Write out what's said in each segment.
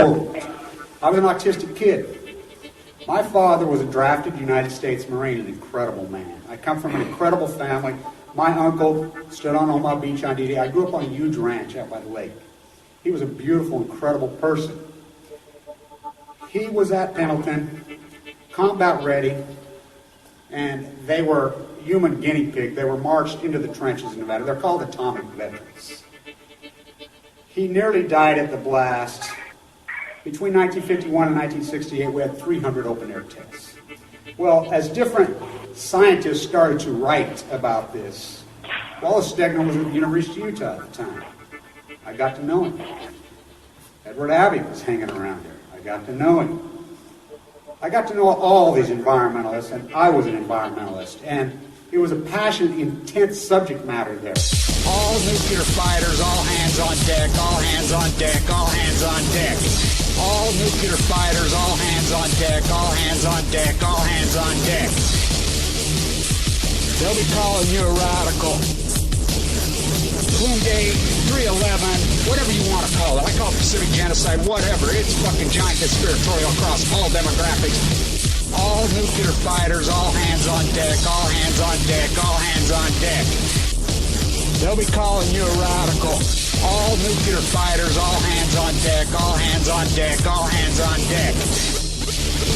world. I was an autistic kid. My father was a drafted United States Marine, an incredible man. I come from an incredible family. My uncle stood on Omaha Beach on D-Day. I grew up on a huge ranch out by the lake. He was a beautiful, incredible person. He was at Pendleton, combat ready, and they were human guinea pig. They were marched into the trenches in Nevada. They're called atomic veterans. He nearly died at the blast. Between 1951 and 1968, we had 300 open-air tests. Well, as different scientists started to write about this, Wallace Stegner was at the University of Utah at the time. I got to know him. Edward Abbey was hanging around there. I got to know him. I got to know all these environmentalists, and I was an environmentalist, and it was a passionate, intense subject matter there. All nuclear fighters, all hands on deck, all hands on deck, all hands on deck. All nuclear fighters, all hands on deck, all hands on deck, all hands on deck. They'll be calling you a radical. Bloomgate, 311, whatever you want to call it. I call it Pacific genocide, whatever. It's fucking giant conspiratorial across all demographics. All nuclear fighters, all hands on deck, all hands on deck, all hands on deck. They'll be calling you a radical. All nuclear fighters, all hands on deck, all hands on deck, all hands on deck.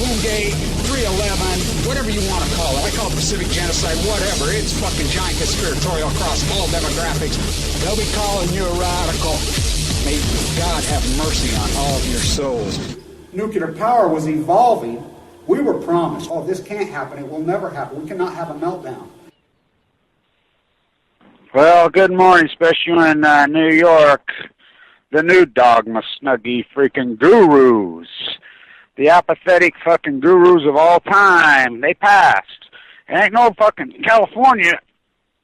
Bloomgate, 311, whatever you want to call it. I call it Pacific genocide, whatever. It's fucking giant conspiratorial across all demographics. They'll be calling you a radical. May God have mercy on all of your souls. Nuclear power was evolving. We were promised, oh, this can't happen. It will never happen. We cannot have a meltdown. Well, good morning, especially in New York. The new dogma snuggie freaking gurus. The apathetic fucking gurus of all time. They passed. It ain't no fucking California.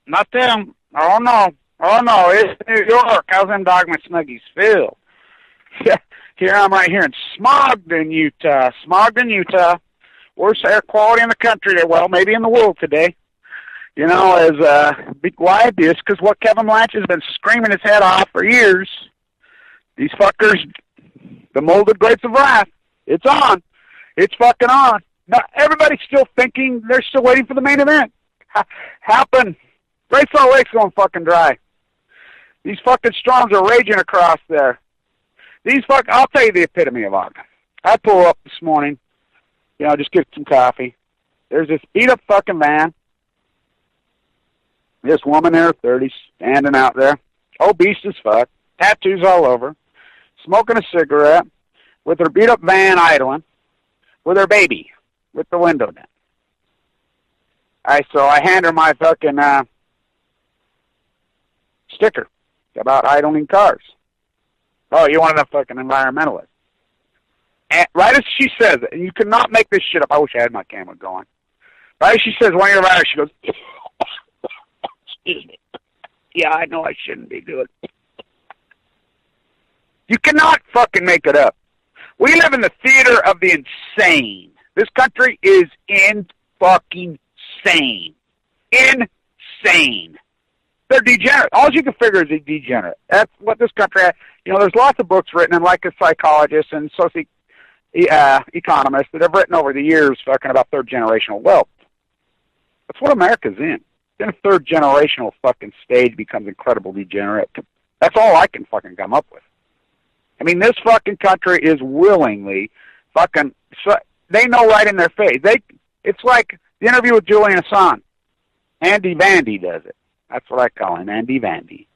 Not them. Oh, no. Oh, no. It's New York. How's them dogma snuggies feel? Here I'm right here in Smogden, Utah. Smogden, Utah. Worst air quality in the country. Well, maybe in the world today. You know, as be quiet this, because what Kevin Blanch has been screaming his head off for years, these fuckers, the molded grapes of wrath, it's on. It's fucking on. Now, everybody's still thinking, they're still waiting for the main event. Happen. Great Salt Lake's going fucking dry. These fucking storms are raging across there. I'll tell you the epitome of Ogden. I pull up this morning, you know, just get some coffee. There's this beat-up fucking van. This woman in her 30s standing out there, obese as fuck, tattoos all over, smoking a cigarette, with her beat-up van idling, with her baby, with the window down. So I hand her my fucking sticker about idling cars. Oh, you're one of the fucking environmentalists. And right as she says it, and you cannot make this shit up. I wish I had my camera going. Right as she says, one of your riders, she goes, excuse me. Yeah, I know I shouldn't be doing it. You cannot fucking make it up. We live in the theater of the insane. This country is in fucking sane. Insane. They're degenerate. All you can figure is they're degenerate. That's what this country has. You know, there's lots of books written, and like a psychologist and economists that have written over the years fucking about third-generational wealth. That's what America's in. Then a third-generational fucking stage becomes incredibly degenerate. That's all I can fucking come up with. I mean, this fucking country is willingly fucking... They know right in their face. It's like the interview with Julian Assange. Andy Vandy does it. That's what I call him, Andy Vandy.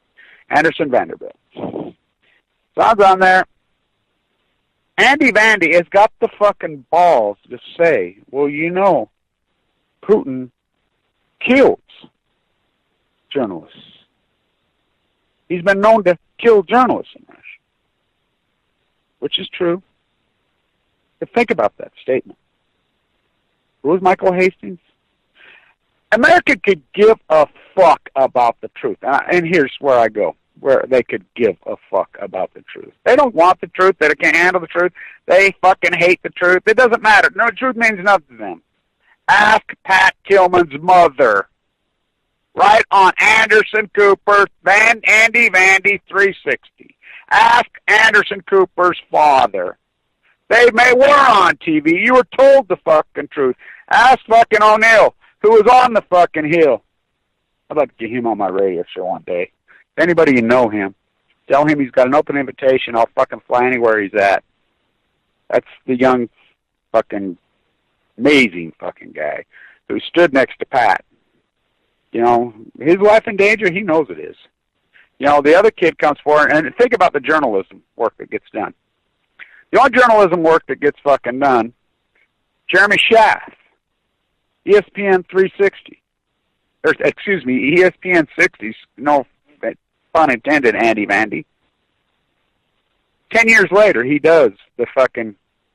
Anderson Vanderbilt. Assange on there. Andy Vandy has got the fucking balls to say, well, you know, Putin kills journalists. He's been known to kill journalists in Russia, which is true. But think about that statement. Who was Michael Hastings? America could give a fuck about the truth. And here's where I go, where they could give a fuck about the truth. They don't want the truth. They can't handle the truth. They fucking hate the truth. It doesn't matter. No, truth means nothing to them. Ask Pat Tillman's mother. Right on Anderson Cooper, Andy Vandy 360. Ask Anderson Cooper's father. They were on TV. You were told the fucking truth. Ask fucking O'Neill, who was on the fucking hill. I'd like to get him on my radio show one day. If anybody you know him, tell him he's got an open invitation. I'll fucking fly anywhere he's at. That's the young fucking amazing fucking guy who stood next to Pat. You know, his life in danger, he knows it is. You know, the other kid comes forward, and think about the journalism work that gets done. The only journalism work that gets fucking done, Jeremy Schaff, ESPN 360, or excuse me, ESPN 60s, no pun intended, Andy Vandy. 10 years later, he does the fucking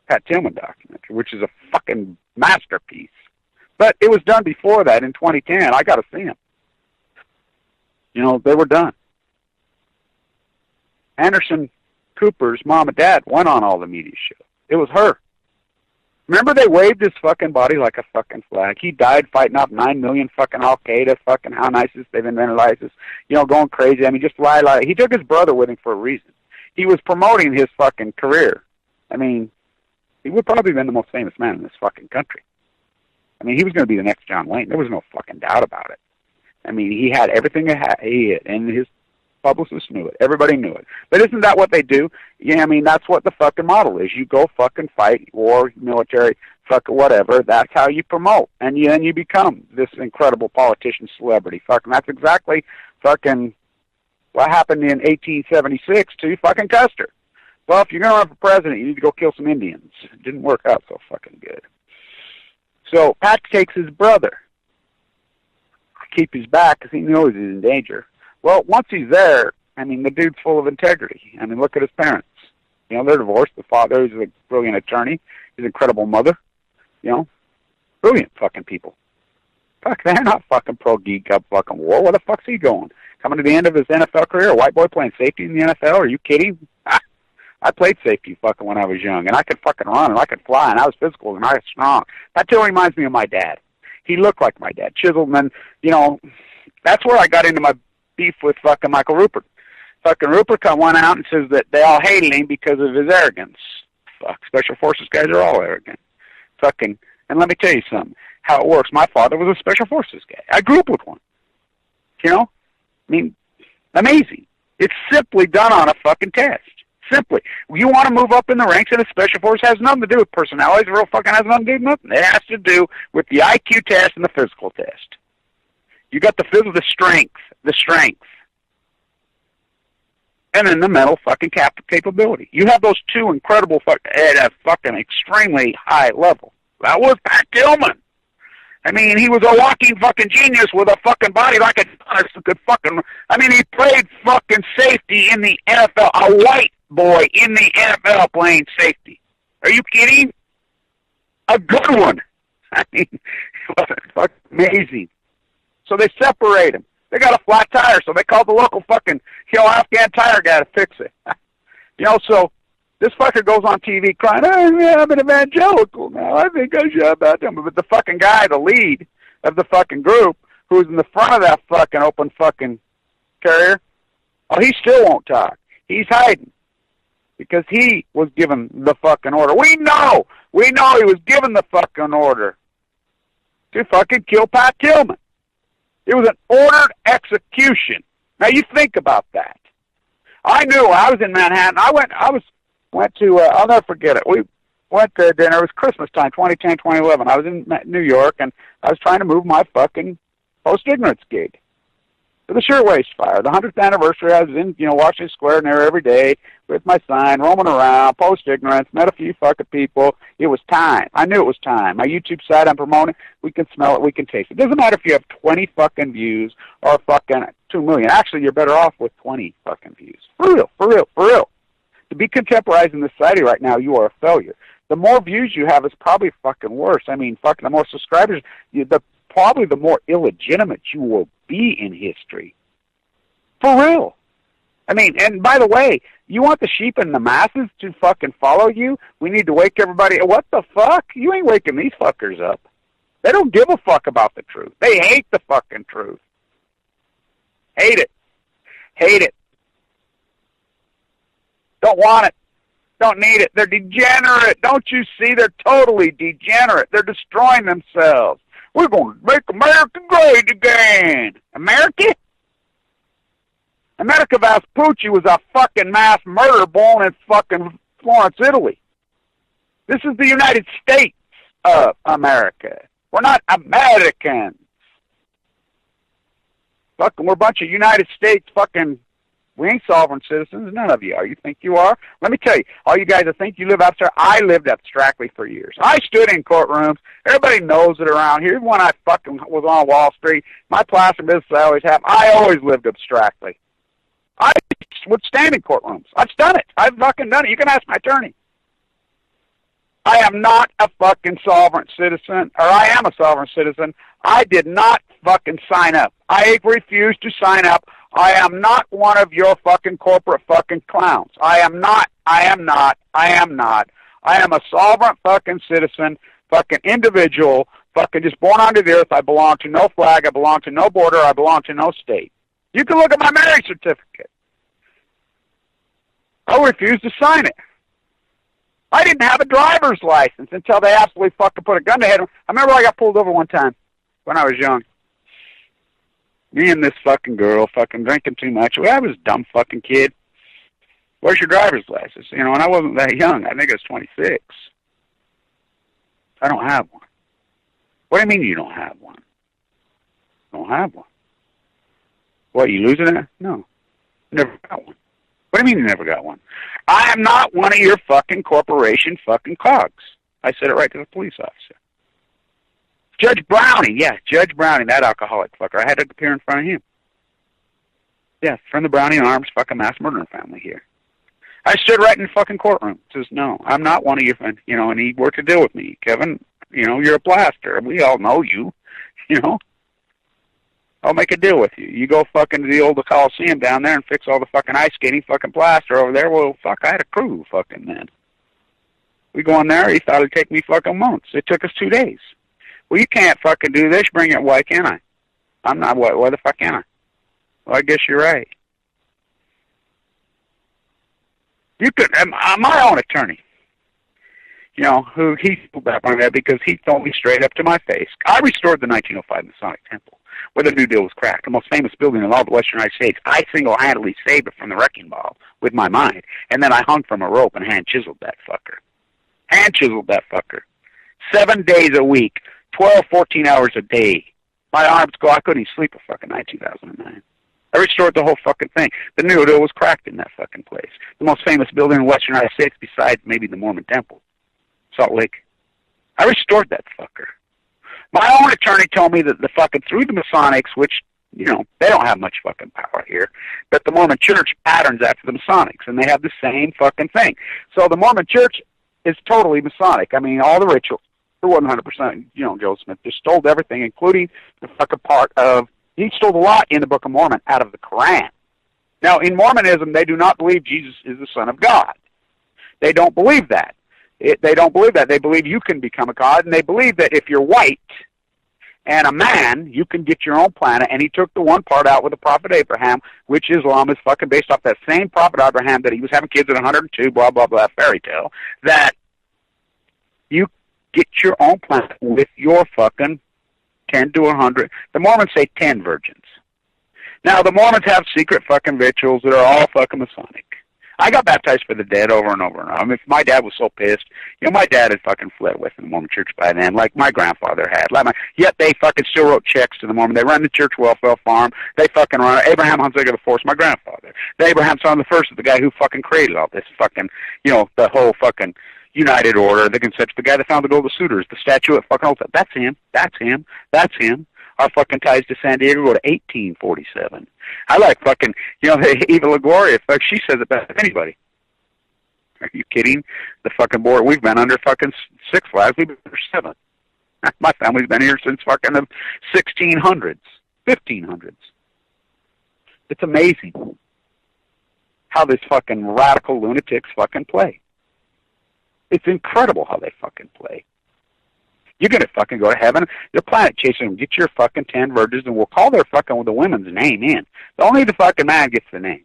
Pat Tillman documentary, which is a fucking masterpiece. But it was done before that in 2010. I got to see him. You know, they were done. Anderson Cooper's mom and dad went on all the media shows. It was her. Remember they waved his fucking body like a fucking flag. He died fighting off 9 million fucking Al-Qaeda, fucking how ISIS, they've invented ISIS, you know, going crazy. I mean, just lie. He took his brother with him for a reason. He was promoting his fucking career. I mean, he would probably have been the most famous man in this fucking country. I mean, he was going to be the next John Wayne. There was no fucking doubt about it. I mean, he had everything he had, and his publicists knew it. Everybody knew it. But isn't that what they do? Yeah, I mean, that's what the fucking model is. You go fucking fight, war, military, fucking whatever. That's how you promote. And then you become this incredible politician celebrity. Fucking, that's exactly fucking what happened in 1876 to fucking Custer. Well, if you're going to run for president, you need to go kill some Indians. It didn't work out so fucking good. So Pat takes his brother to keep his back because he knows he's in danger. Well, once he's there, I mean, the dude's full of integrity. I mean, look at his parents. You know, they're divorced. The father is a brilliant attorney. He's an incredible mother. You know, brilliant fucking people. Fuck, they're not fucking pro-geek up fucking war. Where the fuck's he going? Coming to the end of his NFL career, a white boy playing safety in the NFL? Are you kidding? I played safety fucking when I was young, and I could fucking run, and I could fly, and I was physical, and I was strong. That still reminds me of my dad. He looked like my dad, chiseled, and then, you know, that's where I got into my beef with fucking Michael Rupert. Fucking Rupert went out and says that they all hated him because of his arrogance. Fuck, Special Forces guys are all arrogant. Fucking, and let me tell you something, how it works. My father was a Special Forces guy. I grew up with one. You know? I mean, amazing. It's simply done on a fucking test. Simply. You want to move up in the ranks in a Special Force, has nothing to do with personality. It real fucking has nothing to do with nothing. It has to do with the IQ test and the physical test. You got the physical, the strength. And then the mental fucking capability. You have those two incredible at a fucking extremely high level. That was Pat Tillman. I mean, he was a walking fucking genius with a fucking body like a good fucking. I mean, he played fucking safety in the NFL. A white boy in the NFL playing safety. Are you kidding? A good one. I mean, it was fucking amazing. So they separate him. They got a flat tire, so they called the local fucking Afghan tire guy to fix it. You know, so this fucker goes on TV crying, oh, yeah, I'm an evangelical now. I think I should about them. But the fucking guy, the lead of the fucking group, who's in the front of that fucking open fucking carrier, oh, he still won't talk. He's hiding because he was given the fucking order. We know he was given the fucking order to fucking kill Pat Tillman. It was an ordered execution. Now you think about that. I knew I was in Manhattan. I went to, I'll never forget it. We went to dinner. It was Christmas time, 2010, 2011. I was in New York, and I was trying to move my fucking post-ignorance gig for the Shirtwaist Fire. The 100th anniversary, I was in, Washington Square there every day with my sign, roaming around, post-ignorance, met a few fucking people. It was time. I knew it was time. My YouTube site I'm promoting, we can smell it, we can taste it. It doesn't matter if you have 20 fucking views or fucking 2 million. Actually, you're better off with 20 fucking views. For real. To be contemporizing this society right now, you are a failure. The more views you have is probably fucking worse. I mean, fucking the more subscribers, probably the more illegitimate you will be in history. For real. I mean, and by the way, you want the sheep and the masses to fucking follow you? We need to wake everybody. What the fuck? You ain't waking these fuckers up. They don't give a fuck about the truth. They hate the fucking truth. Hate it. Don't want it. Don't need it. They're degenerate. Don't you see? They're totally degenerate. They're destroying themselves. We're going to make America great again. America? America Vespucci was a fucking mass murderer born in fucking Florence, Italy. This is the United States of America. We're not Americans. Fucking, we're a bunch of United States fucking, we ain't sovereign citizens. None of you are. You think you are? Let me tell you, all you guys that think you live abstract, I lived abstractly for years. I stood in courtrooms. Everybody knows it around here. Even when I fucking was on Wall Street, my plaster business I always have, I always lived abstractly. I would stand in courtrooms. I've done it. I've fucking done it. You can ask my attorney. I am not a fucking sovereign citizen, or I am a sovereign citizen. I did not fucking sign up. I refused to sign up. I am not one of your fucking corporate fucking clowns. I am not. I am a sovereign fucking citizen, fucking individual, fucking just born onto the earth. I belong to no flag. I belong to no border. I belong to no state. You can look at my marriage certificate. I refused to sign it. I didn't have a driver's license until they absolutely fucking put a gun to head. I remember I got pulled over one time when I was young. Me and this fucking girl fucking drinking too much. Well, I was a dumb fucking kid. Where's your driver's license? You know, and I wasn't that young. I think I was 26. I don't have one. What do you mean you don't have one? I don't have one. What, you losing it? No. Never got one. What do you mean you never got one? I am not one of your fucking corporation fucking cogs. I said it right to the police officer. Judge Browning, yeah, Judge Browning, that alcoholic fucker. I had to appear in front of him. Yeah, from the Browning Arms fucking mass murdering family here. I stood right in the fucking courtroom. Says, no, I'm not one of your friends, you know, and he worked a deal with me. Kevin, you know, you're a blaster. We all know you, you know. I'll make a deal with you. You go fucking to the old Coliseum down there and fix all the fucking ice skating fucking plaster over there. Well, fuck, I had a crew fucking then. We go in there, he thought it'd take me fucking months. It took us 2 days. Well, you can't fucking do this. Bring it. Why can't I? I'm not. Why the fuck can I? Well, I guess you're right. You could. My own attorney, you know, who he pulled that on that because he told me straight up to my face. I restored the 1905 Masonic Temple, where the New Deal was cracked, the most famous building in all the Western United States. I single-handedly saved it from the wrecking ball with my mind, and then I hung from a rope and hand-chiseled that fucker. Hand-chiseled that fucker. 7 days a week, 12, 14 hours a day. My arms go, I couldn't even sleep a fucking night 2009. I restored the whole fucking thing. The New Deal was cracked in that fucking place. The most famous building in the Western United States besides maybe the Mormon Temple, Salt Lake. I restored that fucker. My own attorney told me that the fucking, through the Masonics, which, you know, they don't have much fucking power here, but the Mormon Church patterns after the Masonics, and they have the same fucking thing. So the Mormon Church is totally Masonic. I mean, all the rituals. It wasn't 100%, you know, Joe Smith just stole everything, including the fucking part of, he stole a lot in the Book of Mormon out of the Quran. Now, in Mormonism, they do not believe Jesus is the Son of God. They don't believe that. They don't believe that. They believe you can become a god, and they believe that if you're white and a man, you can get your own planet, and he took the one part out with the Prophet Abraham, which Islam is fucking based off that same Prophet Abraham that he was having kids at 102, blah, blah, blah, fairy tale, that you get your own planet with your fucking 10 to 100. The Mormons say 10 virgins. Now, the Mormons have secret fucking rituals that are all fucking Masonic. I got baptized for the dead over and over and over. I mean, my dad was so pissed. You know, my dad had fucking fled with in the Mormon church by then, like my grandfather had. Yet they fucking still wrote checks to the Mormon. They run the church welfare farm. They fucking run it. Abraham Hunziker the Fourth, my grandfather. The Abraham son the First is the guy who fucking created all this fucking, you know, the whole fucking United Order, the conception, the guy that found the Gold of Suitors, the statue at fucking Alta. That's him. That's him. That's him. Our fucking ties to San Diego go to 1847. I like fucking, you know, Eva LaGloria, fuck, she says it better than anybody. Are you kidding? The fucking board, we've been under fucking Six Flags, we've been under 7. My family's been here since fucking the 1600s, 1500s. It's amazing how these fucking radical lunatics fucking play. It's incredible how they fucking play. You're going to fucking go to heaven. They're planet chasing them. Get your fucking 10 virgins, and we'll call their fucking with the women's name in. Only the fucking man gets the name.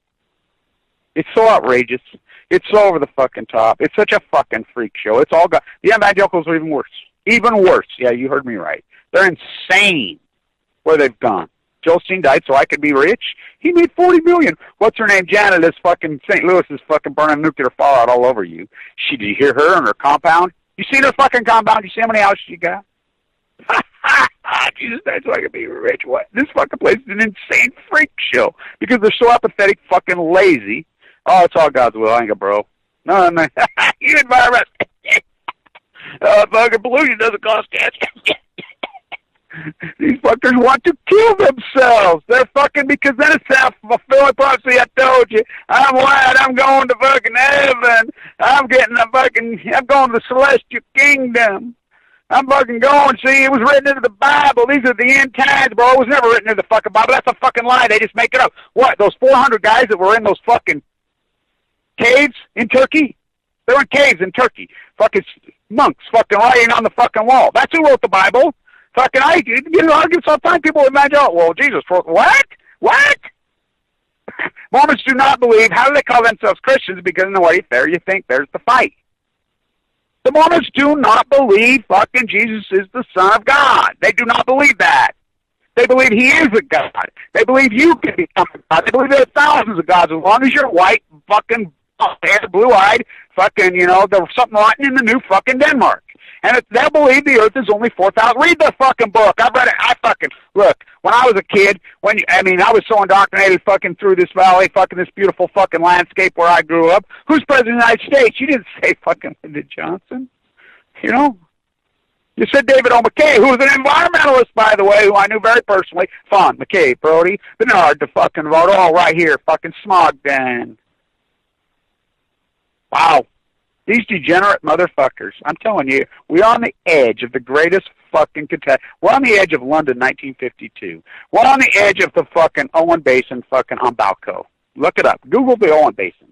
It's so outrageous. It's so over the fucking top. It's such a fucking freak show. It's all got, the evangelicals are even worse. Even worse. Yeah, you heard me right. They're insane where they've gone. Joel Osteen died so I could be rich. He made $40 million. What's her name? Janet is fucking St. Louis is fucking burning nuclear fallout all over you. Did you hear her on her compound? You seen her fucking compound? You see how many houses she got? Jesus, that's so I could be rich. What? This fucking place is an insane freak show because they're so apathetic, fucking lazy. Oh, it's all God's will. I ain't got bro. No. You environment. Fucking pollution doesn't cost cash. These fuckers want to kill themselves. They're fucking, because then it's self-fulfilling prophecy. I told you, I'm white, I'm going to fucking heaven. I'm going to the celestial kingdom. I'm fucking going. See, it was written into the Bible. These are the end times, bro. It was never written into the fucking Bible. That's a fucking lie. They just make it up. What, those 400 guys that were in those fucking caves in Turkey? They were in caves in Turkey. Fucking monks fucking writing on the fucking wall. That's who wrote the Bible. Fucking, I get arguments all the time. People imagine, oh, well, Jesus wrote, what? Mormons do not believe. How do they call themselves Christians? Because in the way there you think there's the fight. The Mormons do not believe fucking Jesus is the Son of God. They do not believe that. They believe he is a God. They believe you can become a God. They believe there are thousands of gods as long as you're white, fucking, blue-eyed, fucking, there was something rotten in the new fucking Denmark. And they'll believe the earth is only 4,000. Read the fucking book. I've read it. Look, when I was a kid, I was so indoctrinated fucking through this valley, fucking this beautiful fucking landscape where I grew up. Who's president of the United States? You didn't say fucking Lyndon Johnson. You said David O. McKay, who was an environmentalist, by the way, who I knew very personally. Fawn, McKay, Brody, Bernard, the fucking vote, all right here, fucking smog den. Wow. These degenerate motherfuckers, I'm telling you, we're on the edge of the greatest fucking catastrophe. We're on the edge of London, 1952. We're on the edge of the fucking Owen Basin fucking on Balco. Look it up. Google the Owen Basin.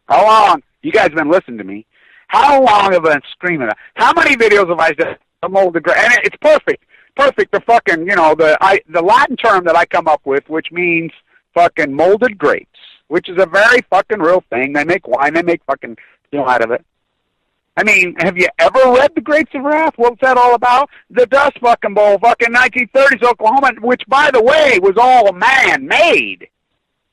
How long? You guys have been listening to me. How long have I been screaming? How many videos have I done? Molded grapes? And it's perfect. Perfect. The fucking, the Latin term that I come up with, which means fucking molded grapes, which is a very fucking real thing. They make wine. They make fucking out of it. I mean, have you ever read The Grapes of Wrath? What's that all about? The Dust fucking Bowl, fucking 1930s Oklahoma, which, by the way, was all man-made.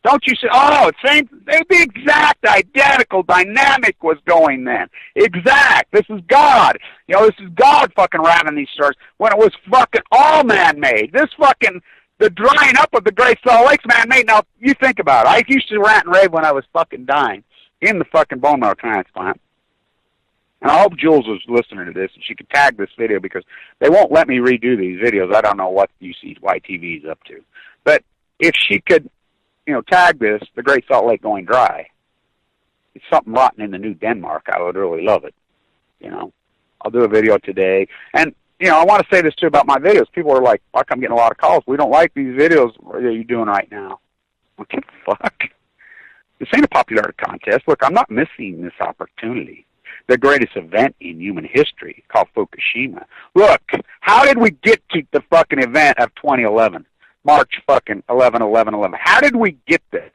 Don't you say, the exact identical dynamic was going then. Exact. This is God. This is God fucking writing these stories when it was fucking all man-made. This fucking, the drying up of the Great Salt Lake's man-made. Now, you think about it. I used to rant and rave when I was fucking dying in the fucking bone marrow transplant. And I hope Jules was listening to this and she could tag this video because they won't let me redo these videos. I don't know what YTV is up to. But if she could, tag this, the Great Salt Lake going dry, it's something rotten in the new Denmark, I would really love it. I'll do a video today. And, I want to say this too about my videos. People are like, fuck, I'm getting a lot of calls. We don't like these videos that you're doing right now. What the fuck? This ain't a popularity contest. Look, I'm not missing this opportunity. The greatest event in human history called Fukushima. Look, how did we get to the fucking event of 2011? March fucking 11/11/11. How did we get there?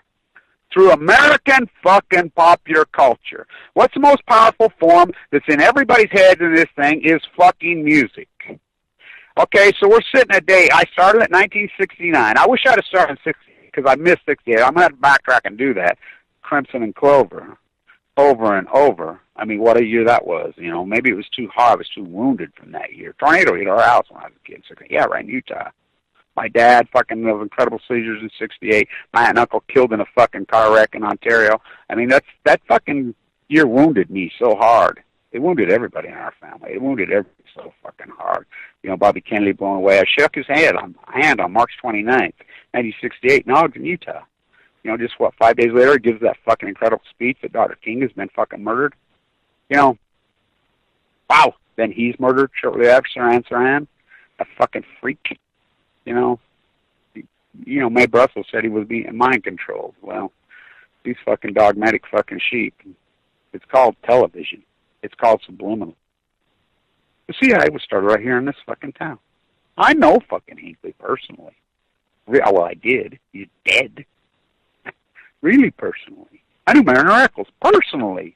Through American fucking popular culture. What's the most powerful form that's in everybody's head in this thing is fucking music. Okay, so we're sitting at day. I started at 1969. I wish I'd have started in 68 because I missed 68. I'm going to have to backtrack and do that. Crimson and Clover. Over and over. I mean, what a year that was. Maybe it was too hard. I was too wounded from that year. Tornado hit our house when I was a kid. So, yeah, right in Utah. My dad fucking those incredible seizures in 68. My aunt and uncle killed in a fucking car wreck in Ontario. I mean, that fucking year wounded me so hard. It wounded everybody in our family. It wounded everybody so fucking hard. Bobby Kennedy blown away. I shook his hand on March 29th, 1968 in Ogden, Utah. Just 5 days later, he gives that fucking incredible speech that Dr. King has been fucking murdered. Wow. Then he's murdered shortly after Saran. A fucking freak. Mae Brussels said he was being mind controlled. Well, these fucking dogmatic fucking sheep. It's called television. It's called subliminal. The CIA was started right here in this fucking town. I know fucking Hinckley personally. Well, I did. He's dead. Really personally. I knew Mariner Eccles personally.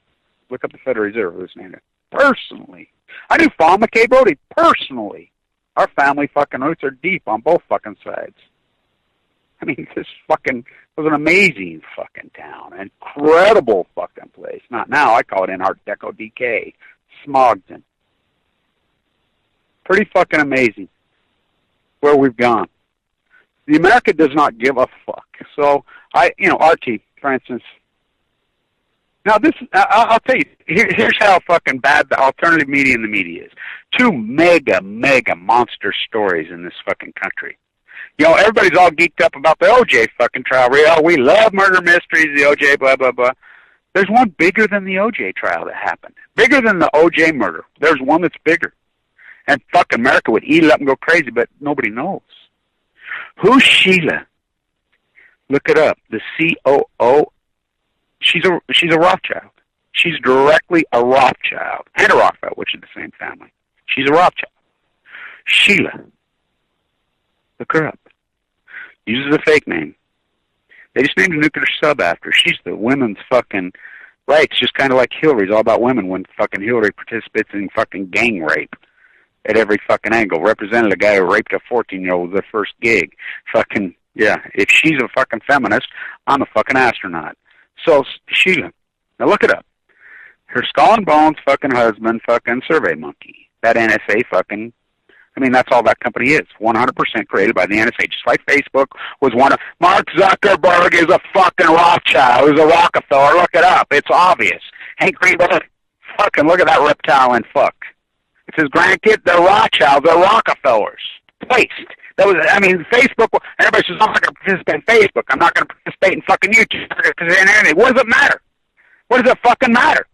Look up the Federal Reserve, this name. Personally. I knew Fawn McKay Brody personally. Our family fucking roots are deep on both fucking sides. I mean, this fucking was an amazing fucking town. Incredible fucking place. Not now, I call it in Art Deco decay. Smogton. Pretty fucking amazing where we've gone. The America does not give a fuck. So, RT, for instance. Now, I'll tell you, here's how fucking bad the alternative media and the media is. Two mega monster stories in this fucking country. Everybody's all geeked up about the OJ fucking trial. We love murder mysteries, the OJ, blah, blah, blah. There's one bigger than the OJ trial that happened. Bigger than the OJ murder. There's one that's bigger. And fucking America would eat it up and go crazy, but nobody knows. Who's Sheila? Look it up. The COO. She's a Rothschild. She's directly a Rothschild. And a Rockefeller, which is the same family. She's a Rothschild. Sheila. Look her up. Uses a fake name. They just named a nuclear sub after her. She's the women's fucking rights, just kind of like Hillary's all about women when fucking Hillary participates in fucking gang rape at every fucking angle. Represented a guy who raped a 14-year-old with their first gig. Fucking, yeah. If she's a fucking feminist, I'm a fucking astronaut. So, Sheila. Now look it up. Her skull and bones fucking husband fucking survey monkey. That NSA fucking, that's all that company is. 100% created by the NSA. Just like Facebook was one of, Mark Zuckerberg is a fucking Rothschild. He's a Rockefeller. Look it up. It's obvious. Hank Greenberg, fucking look at that reptile and fuck. It's his grandkid. They're Rothschilds. They're Rockefellers. Placed. Facebook, everybody says, I'm not going to participate in Facebook. I'm not going to participate in fucking YouTube. What does it matter? What does it fucking matter?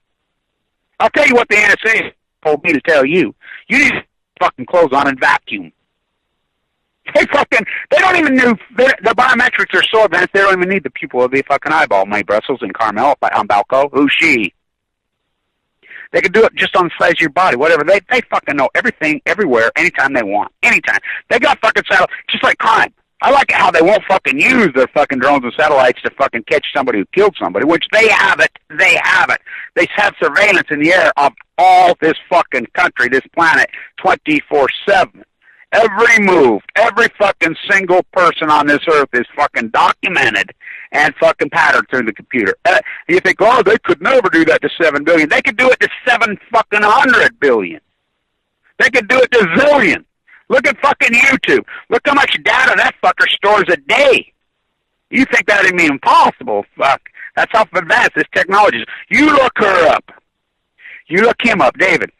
I'll tell you what the NSA told me to tell you. You need to fucking clothes on and vacuum. They don't even know, their biometrics are so advanced, they don't even need the pupil of the fucking eyeball. May Brussels and Carmel on Balco. Who's she? They can do it just on the size of your body, whatever. They fucking know everything, everywhere, anytime they want. Anytime. They got fucking satellites, just like crime. I like how they won't fucking use their fucking drones and satellites to fucking catch somebody who killed somebody, which they have it. They have it. They have surveillance in the air of all this fucking country, this planet, 24/7. Every move, every fucking single person on this earth is fucking documented and fucking patterned through the computer. You think, oh, they could never do that to 7 billion. They could do it to 700 billion. They could do it to zillion. Look at fucking YouTube. Look how much data that fucker stores a day. You think that would be impossible? Fuck. That's how advanced this technology is. You look her up. You look him up, David.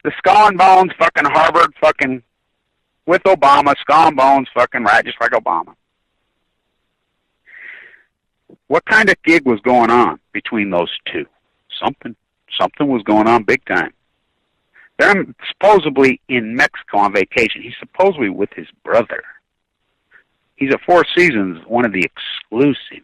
The Skull and Bones fucking Harvard fucking with Obama, Skull and Bones fucking right, just like Obama. What kind of gig was going on between those two? Something was going on big time. They're supposedly in Mexico on vacation. He's supposedly with his brother. He's at Four Seasons, one of the exclusive,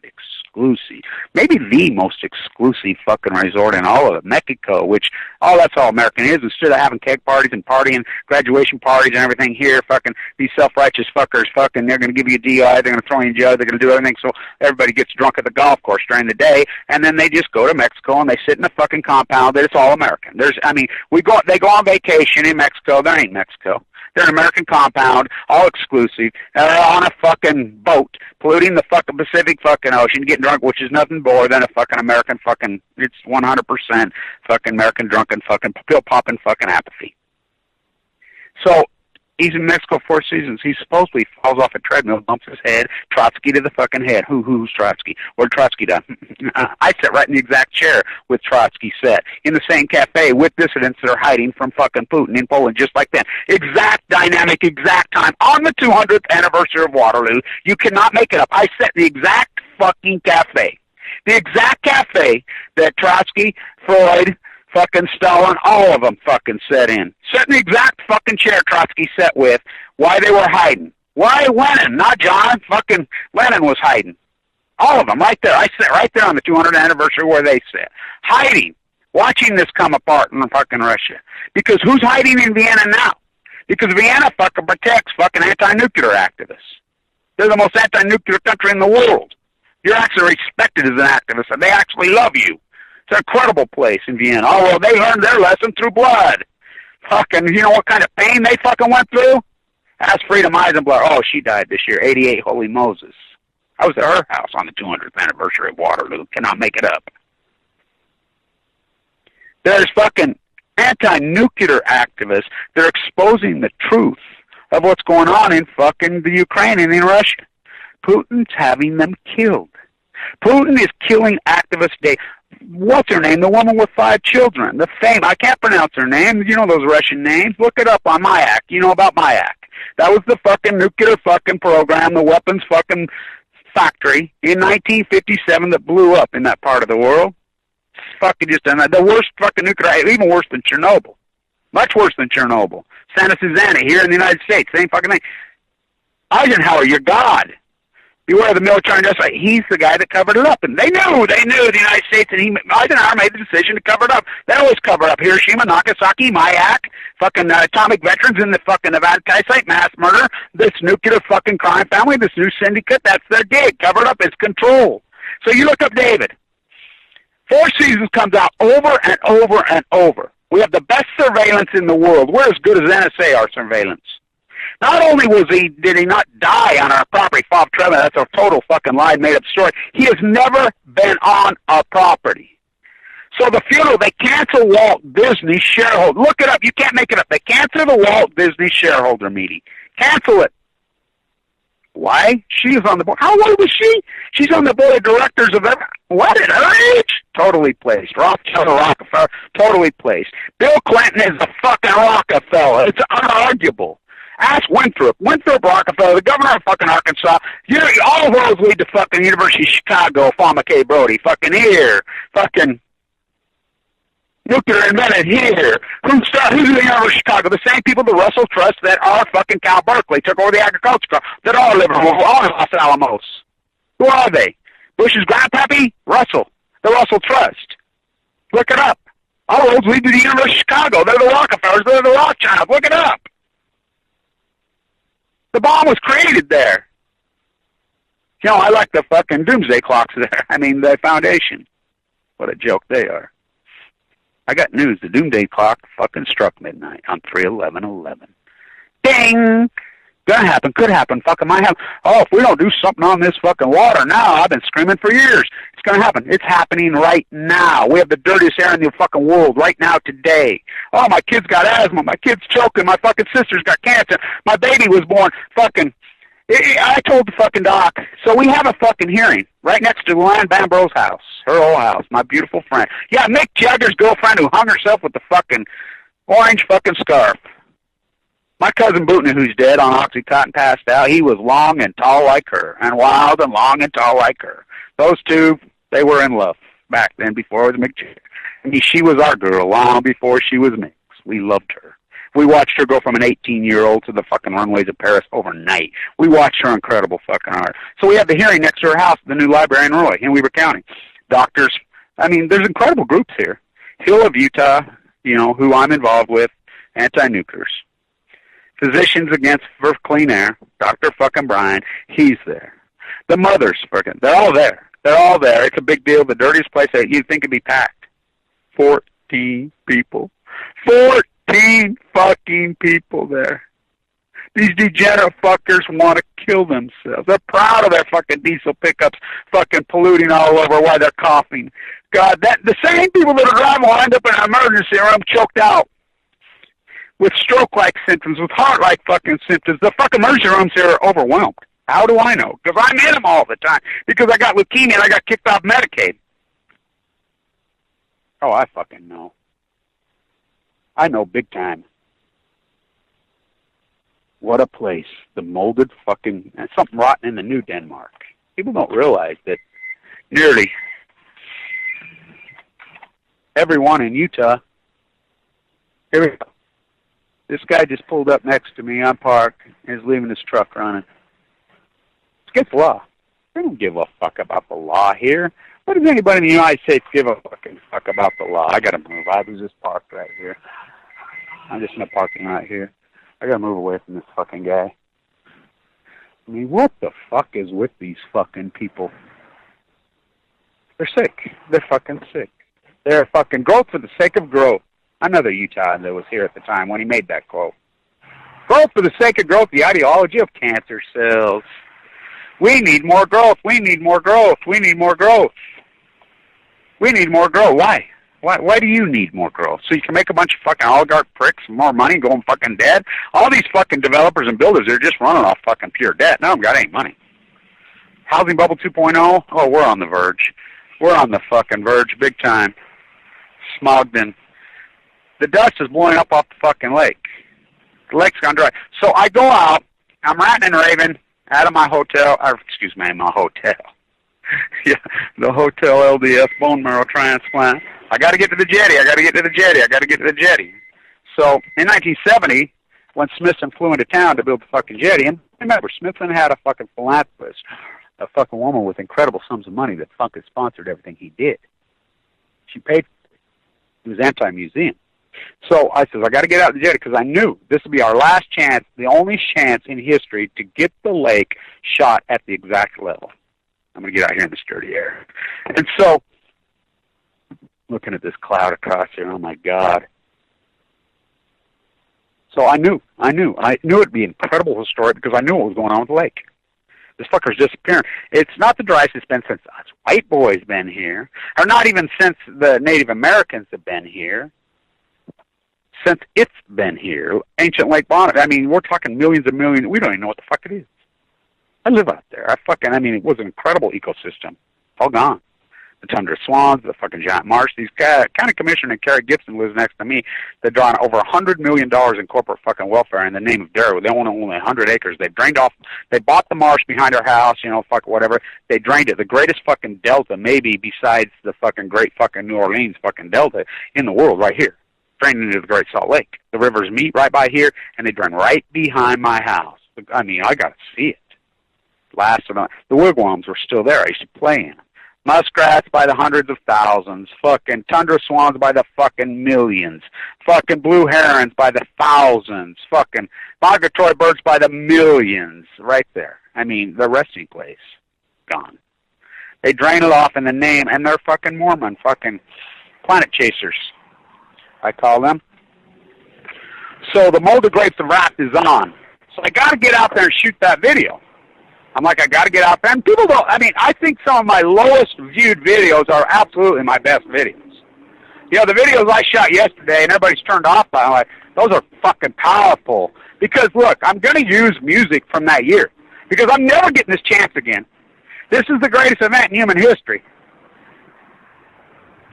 maybe the most exclusive fucking resort in all of it, Mexico, which, that's all American is. Instead of having keg parties and partying, graduation parties and everything here, fucking, these self-righteous fuckers, fucking, they're going to give you a DI, they're going to throw you in jail, they're going to do everything, so everybody gets drunk at the golf course during the day, and then they just go to Mexico and they sit in a fucking compound that it's all American. They go on vacation in Mexico, there ain't Mexico. They're an American compound, all exclusive, on a fucking boat, polluting the fucking Pacific fucking Ocean, getting drunk, which is nothing more than a fucking American fucking, it's 100% fucking American drunken fucking pill-popping fucking apathy. So, he's in Mexico 4 seasons. He supposedly falls off a treadmill, bumps his head, Trotsky to the fucking head. Who's Trotsky? Where'd Trotsky die? I sit right in the exact chair with Trotsky set, in the same cafe with dissidents that are hiding from fucking Putin in Poland, just like that. Exact dynamic, exact time, on the 200th anniversary of Waterloo. You cannot make it up. I sat in the exact fucking cafe. The exact cafe that Trotsky, Freud, fucking Stalin, all of them fucking sat in. Sat in the exact fucking chair Trotsky sat with, why they were hiding. Why Lenin, not John, fucking Lenin was hiding. All of them, right there. I sat right there on the 200th anniversary where they sat. Hiding. Watching this come apart in fucking Russia. Because who's hiding in Vienna now? Because Vienna fucking protects fucking anti-nuclear activists. They're the most anti-nuclear country in the world. You're actually respected as an activist, and they actually love you. It's an incredible place in Vienna. Oh, well, they learned their lesson through blood. Fucking, you know what kind of pain they fucking went through? Ask Freedom Eisenblatt. Oh, she died this year, 88, Holy Moses. I was at her house on the 200th anniversary of Waterloo. Cannot make it up. There's fucking anti-nuclear activists. They're exposing the truth of what's going on in fucking the Ukraine and in Russia. Putin's having them killed. Putin is killing activists day. What's her name? The woman with 5 children. The fame. I can't pronounce her name. You know those Russian names. Look it up on Mayak. You know about Mayak. That was the fucking nuclear fucking program, the weapons fucking factory in 1957 that blew up in that part of the world. It's fucking just the worst fucking nuclear, even worse than Chernobyl. Much worse than Chernobyl. Santa Susana here in the United States. Same fucking thing. Eisenhower, you're God. Beware the military industrial. He's the guy that covered it up. And they knew the United States, and Eisenhower made the decision to cover it up. They always cover up Hiroshima, Nagasaki, Mayak, fucking atomic veterans in the fucking Nevada site, mass murder, this nuclear fucking crime family, this new syndicate. That's their gig. Cover it up. It's control. So you look up David. 4 Seasons comes out over and over and over. We have the best surveillance in the world. We're as good as NSA, our surveillance. Not only did he not die on our property, Bob Trevor, that's a total fucking lie, made-up story. He has never been on our property. So the funeral, they cancel Walt Disney shareholder. Look it up. You can't make it up. They cancel the Walt Disney shareholder meeting. Cancel it. Why? She is on the board. How old was she? She's on the board of directors of what at her age? Totally placed. Rothschild or Rockefeller, totally placed. Bill Clinton is a fucking Rockefeller. It's unarguable. Ask Winthrop. Winthrop Rockefeller, the governor of fucking Arkansas. All roads lead to fucking University of Chicago, Farmer K. Brody. Fucking here. Fucking nuclear invented here. Who's the University of Chicago? The same people, the Russell Trust, that are fucking Cal Berkeley, took over the agriculture crop, that are liberal, all in Los Alamos. Who are they? Bush's grandpappy? Russell. The Russell Trust. Look it up. All roads lead to the University of Chicago. They're the Rockefellers. They're the Rothschilds. Look it up. The bomb was created there. You know, I like the fucking doomsday clocks there. I mean, the foundation. What a joke they are. I got news. The doomsday clock fucking struck midnight on 3/11/11. Ding! Gonna happen. Could happen. Fucking might happen. Oh, if we don't do something on this fucking water now, I've been screaming for years. It's gonna happen. It's happening right now. We have the dirtiest air in the fucking world right now today. Oh, my kid's got asthma. My kid's choking. My fucking sister's got cancer. My baby was born. Fucking. I told the fucking doc. So we have a fucking hearing right next to Luann Bambro's house, her old house, my beautiful friend. Yeah, Mick Jagger's girlfriend who hung herself with the fucking orange fucking scarf. My cousin Bootna, who's dead on Oxycontin, passed out. He was long and tall like her, and wild and long and tall like her. Those two, they were in love back then before it was Mick Jagger. I mean, she was our girl long before she was Mick's. We loved her. We watched her go from an 18-year-old to the fucking runways of Paris overnight. We watched her incredible fucking art. So we had the hearing next to her house, the new library in Roy, in Weber County. Doctors, I mean, there's incredible groups here. Hill of Utah, you know, who I'm involved with, anti-nuclears. Physicians Against for Clean Air, Dr. fucking Brian, he's there. The mothers, fucking, they're all there. They're all there. It's a big deal. The dirtiest place that you'd think would be packed. 14 people. 14 fucking people there. These degenerate fuckers want to kill themselves. They're proud of their fucking diesel pickups fucking polluting all over while they're coughing. God, the same people that are driving will end up in an emergency room choked out with stroke-like symptoms, with heart-like fucking symptoms. The fucking emergency rooms here are overwhelmed. How do I know? Because I'm in them all the time. Because I got leukemia and I got kicked off Medicaid. Oh, I fucking know. I know big time. What a place. The molded fucking... And something rotten in the New Denmark. People don't realize that nearly everyone in Utah... Here we go. This guy just pulled up next to me on Park and is leaving his truck running. It's against the law. They don't give a fuck about the law here. What does anybody in the United States give a fucking fuck about the law? I gotta move. I was just parked right here. I'm just in a parking lot here. I gotta move away from this fucking guy. I mean, what the fuck is with these fucking people? They're sick. They're fucking sick. They're fucking growth for the sake of growth. Another Utah that was here at the time when he made that quote. Growth for the sake of growth, the ideology of cancer cells. We need more growth. We need more growth. We need more growth. We need more growth. Why? Why do you need more growth? So you can make a bunch of fucking oligarch pricks and more money going fucking dead? All these fucking developers and builders, they're just running off fucking pure debt. None of them got any money. Housing bubble 2.0? Oh, we're on the verge. We're on the fucking verge big time. Smogged in. The dust is blowing up off the fucking lake. The lake's gone dry. So I go out, I'm ranting and raving out of my hotel, my hotel. Yeah, the hotel LDS bone marrow transplant. I got to get to the jetty. I got to get to the jetty. I got to get to the jetty. So in 1970, when Smithson flew into town to build the fucking jetty, and remember, Smithson had a fucking philanthropist, a fucking woman with incredible sums of money that fucking sponsored everything he did. She paid for it. It was anti-museum. So I said, I got to get out of the jetty because I knew this would be our last chance, the only chance in history to get the lake shot at the exact level. I'm going to get out here in this dirty air. And so, looking at this cloud across here, oh my God. So I knew it'd be incredible historic because I knew what was going on with the lake. This fucker's disappearing. It's not the driest it's been since us white boys been here, or not even since the Native Americans have been here. Since it's been here, ancient Lake Bonnet. I mean, we're talking millions and millions. We don't even know what the fuck it is. I live out there. It was an incredible ecosystem. All gone. The tundra swans, the fucking giant marsh. These county commissioner Kerry Gibson lives next to me. They're drawing over $100 million in corporate fucking welfare in the name of dairy. They own only 100 acres. They drained off. They bought the marsh behind our house. Fuck whatever. They drained it. The greatest fucking delta, maybe besides the fucking great fucking New Orleans fucking delta in the world, right here, drained into the Great Salt Lake. The rivers meet right by here, and they drain right behind my house. I mean, I got to see it. The wigwams were still there. I used to play in them. Muskrats by the hundreds of thousands. Fucking tundra swans by the fucking millions. Fucking blue herons by the thousands. Fucking migratory birds by the millions. Right there. I mean, the resting place. Gone. They drain it off in the name, and they're fucking Mormon. Fucking planet chasers, I call them. So the mold of grapes of wrath is on. So I got to get out there and shoot that video. I'm like, I got to get out there. And people don't, I think some of my lowest viewed videos are absolutely my best videos. The videos I shot yesterday and everybody's turned off by, I'm like, those are fucking powerful. Because, look, I'm going to use music from that year. Because I'm never getting this chance again. This is the greatest event in human history.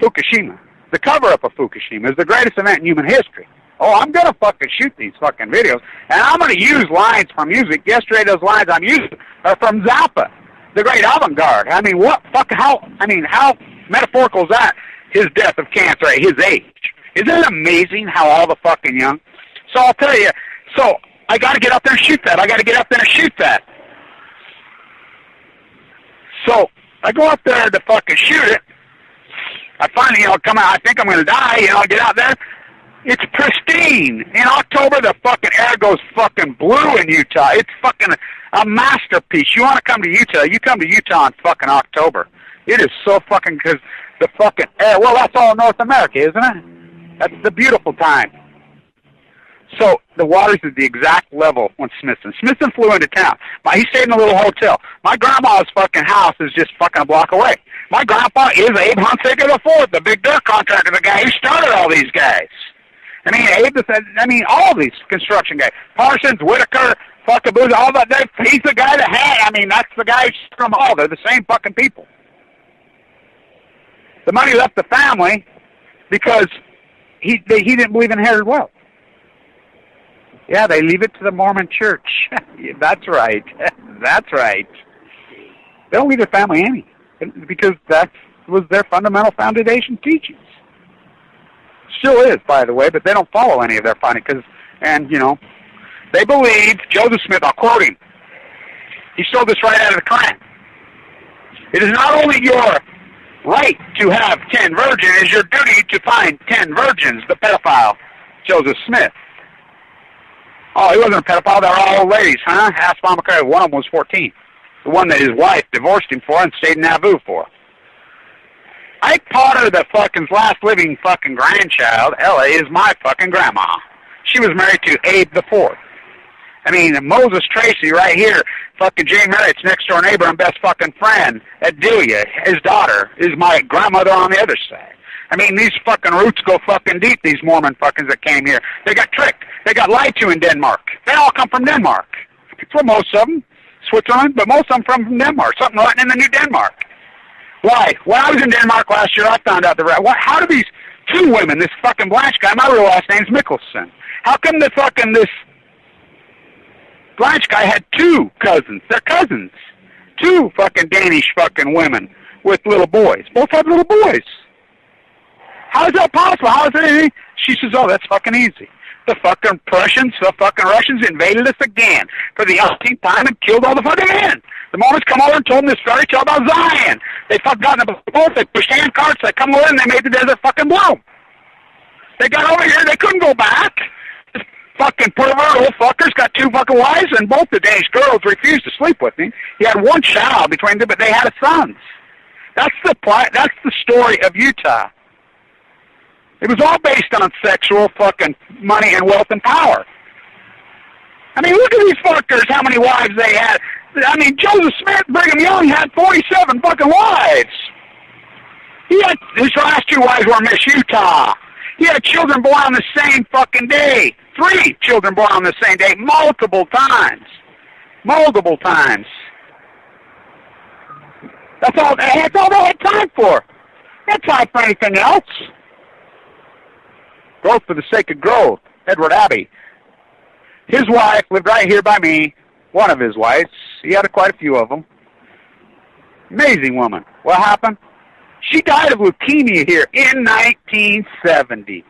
Fukushima. The cover-up of Fukushima is the greatest event in human history. Oh, I'm going to fucking shoot these fucking videos, and I'm going to use lines from music. Yesterday, those lines I'm using are from Zappa, the great avant-garde. I mean, how metaphorical is that? His death of cancer at his age. Isn't it amazing how all the fucking young? So I'll tell you, I got to get up there and shoot that. I got to get up there and shoot that. So I go up there to fucking shoot it. I finally, come out. I think I'm going to die. I get out there. It's pristine. In October, the fucking air goes fucking blue in Utah. It's fucking a masterpiece. You want to come to Utah, you come to Utah in fucking October. It is so fucking, because the fucking air, well, that's all North America, isn't it? That's the beautiful time. So the water's at the exact level when Smithson flew into town. He stayed in a little hotel. My grandma's fucking house is just fucking a block away. My grandpa is Abe Hunsaker IV, the big dirt contractor, the guy who started all these guys. All these construction guys. Parsons, Whitaker, fucking Booth, all that. He's the guy that had, that's the guy from all. They're the same fucking people. The money left the family because he didn't believe in inherited wealth. Yeah, they leave it to the Mormon church. That's right. That's right. They don't leave their family any because that was their fundamental foundation teachings. Still is, by the way, but they don't follow any of their findings they believe, Joseph Smith, I'll quote him, he stole this right out of the Quran. It is not only your right to have 10 virgins, it is your duty to find 10 virgins, the pedophile, Joseph Smith. Oh, he wasn't a pedophile, they were all old ladies, huh? Ask Mama Carey, one of them was 14. The one that his wife divorced him for and stayed in Nauvoo for. Ike Potter, the fucking last living fucking grandchild, Ella, is my fucking grandma. She was married to Abe the Fourth. I mean, Moses Tracy right here, fucking Jay Merritt's next door neighbor and best fucking friend, Adelia, his daughter, is my grandmother on the other side. I mean, these fucking roots go fucking deep, these Mormon fuckers that came here. They got tricked. They got lied to in Denmark. They all come from Denmark. For most of them, Switzerland, but most of them from Denmark. Something rotten in the New Denmark. Why? When I was in Denmark last year, I found out how do these two women, this fucking Blanch guy, my real last name's Mikkelsen. How come this Blanch guy had two cousins? They're cousins. Two fucking Danish fucking women with little boys. Both have little boys. How is that possible? How is that anything? She says, oh, that's fucking easy. The fucking Russians invaded us again for the 18th time and killed all the fucking men. The Mormons come over and told them this story about Zion. They fucking got in the boat, they pushed hand carts, they come over and they made the desert fucking bloom. They got over here, they couldn't go back. This fucking pervert old fucker's got two fucking wives, and both the Danish girls refused to sleep with him. He had one child between them, but they had sons. That's the story of Utah. It was all based on sexual fucking money and wealth and power. I mean, look at these fuckers, how many wives they had. I mean, Joseph Smith, Brigham Young had 47 fucking wives. His last two wives were Miss Utah. He had children born on the same fucking day. 3 children born on the same day, multiple times. Multiple times. That's all they had time for. They had time for anything else. Growth for the sake of growth. Edward Abbey. His wife lived right here by me. One of his wives. He had quite a few of them. Amazing woman. What happened? She died of leukemia here in 1970.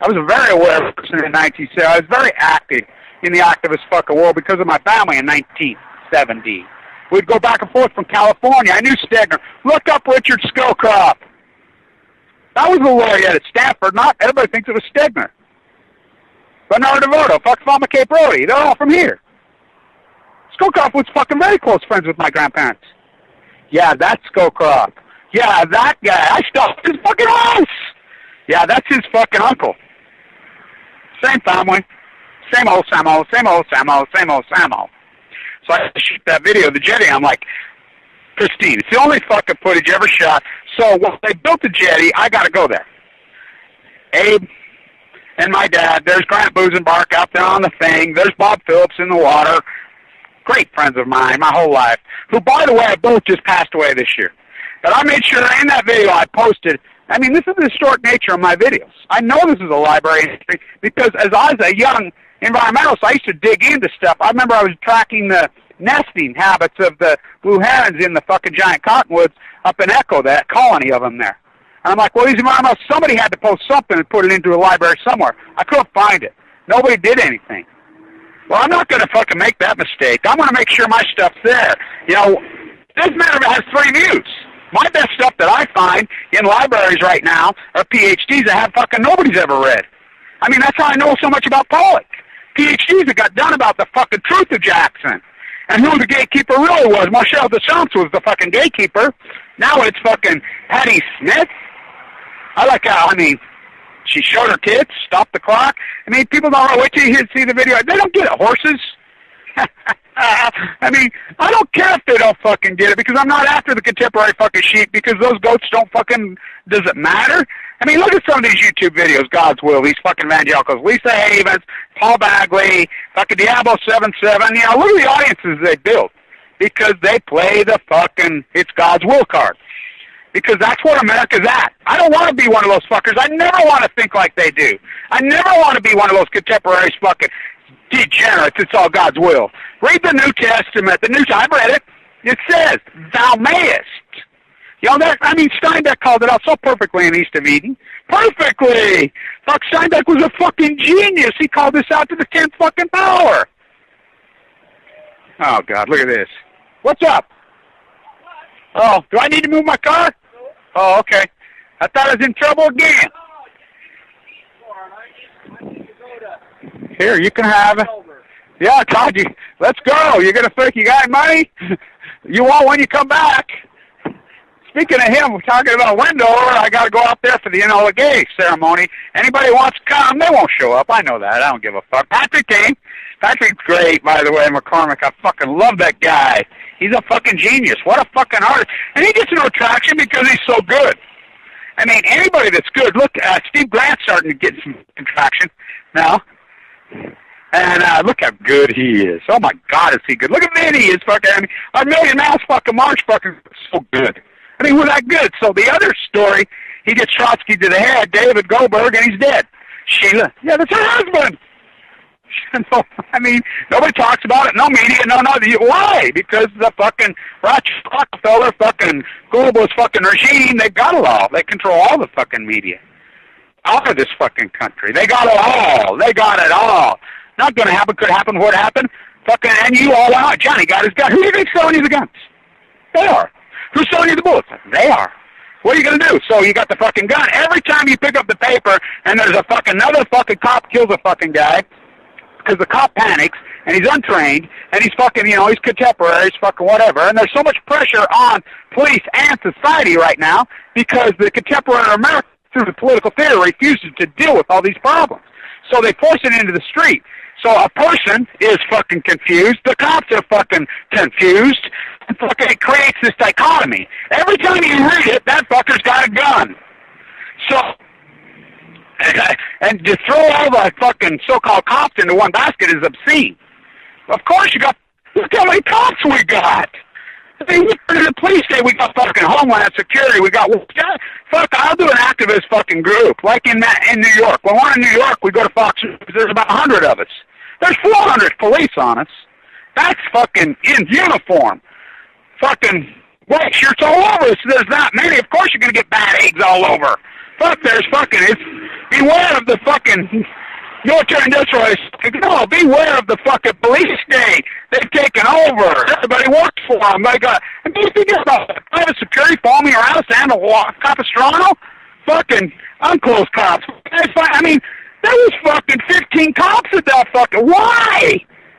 I was a very aware person in 1970. I was very active in the activist fucking world because of my family in 1970. We'd go back and forth from California. I knew Stegner. Look up Richard Scowcroft. That was the lawyer at Stanford. Not everybody thinks it was Stegner. Bernard DeVoto, Fox Mama Cape Brody. They're all from here. Scowcroft was fucking very close friends with my grandparents. Yeah, that's Scowcroft. Yeah, that guy. I stuffed his fucking house. Yeah, that's his fucking uncle. Same family. Same old Samo, same old Samo, same old Samo. So I shoot that video of the jetty. I'm like, Christine, it's the only fucking footage ever shot. So when they built the jetty, I got to go there. Abe and my dad, there's Grant Busenbark out there on the thing. There's Bob Phillips in the water. Great friends of mine my whole life, who, by the way, both just passed away this year. But I made sure in that video I posted, I mean, this is the historic nature of my videos. I know this is a library history because as I was a young environmentalist, I used to dig into stuff. I remember I was tracking the nesting habits of the blue herons in the fucking giant cottonwoods up in Echo, that colony of them there. And I'm like, well, these environmentalists, somebody had to post something and put it into a library somewhere. I couldn't find it. Nobody did anything. Well, I'm not going to fucking make that mistake. I'm going to make sure my stuff's there. You know, this matter has 3 views. My best stuff that I find in libraries right now are PhDs that have fucking nobody's ever read. I mean, that's how I know so much about Pollock. PhDs that got done about the fucking truth of Jackson and who the gatekeeper really was. Marshall Deschamps was the fucking gatekeeper. Now it's fucking Hattie Smith. I like how, I mean, she showed her kids, stopped the clock. I mean, people don't wait till you see the video. They don't get it. Horses. I mean, I don't care if they don't fucking get it because I'm not after the contemporary fucking sheep because those goats don't fucking, does it matter? I mean, look at some of these YouTube videos, God's Will, these fucking evangelicals, Lisa Havens, Paul Bagley, fucking Diablo 77, you know, look at the audiences they build because they play the fucking It's God's Will card. Because that's what America's at. I don't want to be one of those fuckers. I never want to think like they do. I never want to be one of those contemporaries fucking degenerates. It's all God's will. Read the New Testament. I've read it. It says, thou mayest. You know, that, I mean, Steinbeck called it out so perfectly in East of Eden. Perfectly! Fuck, Steinbeck was a fucking genius. He called this out to the 10th fucking power. Oh, God, look at this. What's up? Oh, do I need to move my car? Oh, okay. I thought I was in trouble again. Here, you can have it. Yeah, I told you. Let's go. You're going to think you got money? You want when you come back. speaking of him, we're talking about Wendover. I got to go out there for the Enola Gay ceremony. Anybody wants to come, they won't show up. I know that. I don't give a fuck. Patrick came. Patrick's great, by the way, McCormick. I fucking love that guy. He's a fucking genius. What a fucking artist. And he gets no traction because he's so good. I mean, anybody that's good. Look, Steve Grant's starting to get some traction now. And look how good he is. Oh, my God, is he good. Look at Vinny. He's fucking, I mean, our Million Mouse fucking March fucking so good. I mean, we're that good. So the other story, he gets Trotsky to the head, David Goldberg, and he's dead. Sheila, yeah, that's her husband. No, I mean, nobody talks about it. No media, no. Why? Because the fucking Rockefeller fucking globalist fucking regime, they got it all. They control all the fucking media. All of this fucking country. They got it all. They got it all. Not going to happen. Could happen. What happened? Fucking, and you all out. Johnny got his gun. Who do you think's selling you the guns? They are. Who's selling you the bullets? They are. What are you going to do? So you got the fucking gun. Every time you pick up the paper and there's a fucking, another fucking cop kills a fucking guy, because the cop panics, and he's untrained, and he's fucking, he's contemporary, he's fucking whatever, and there's so much pressure on police and society right now because the contemporary America, through the political theater, refuses to deal with all these problems. So they force it into the street. So a person is fucking confused, the cops are fucking confused, and fucking it creates this dichotomy. Every time you read it, that fucker's got a gun. So... And to throw all the fucking so-called cops into one basket is obscene. Of course you got, look how many cops we got. I mean, the police say we got fucking Homeland Security, we got, fuck, I'll do an activist fucking group, like in New York. When we're in New York, we go to Fox News, there's about 100 of us. There's 400 police on us. That's fucking in uniform. Fucking white shirts all over us. There's not many. Of course you're going to get bad eggs all over. Fuck, there's fucking, beware of the fucking military industrialists. No, beware of the fucking police state. They've taken over. Everybody works for them. They got, and do you think about it? Private security following me around, Sandal Capistrano? Fucking unclosed cops. I mean, there was fucking 15 cops at that fucking, why?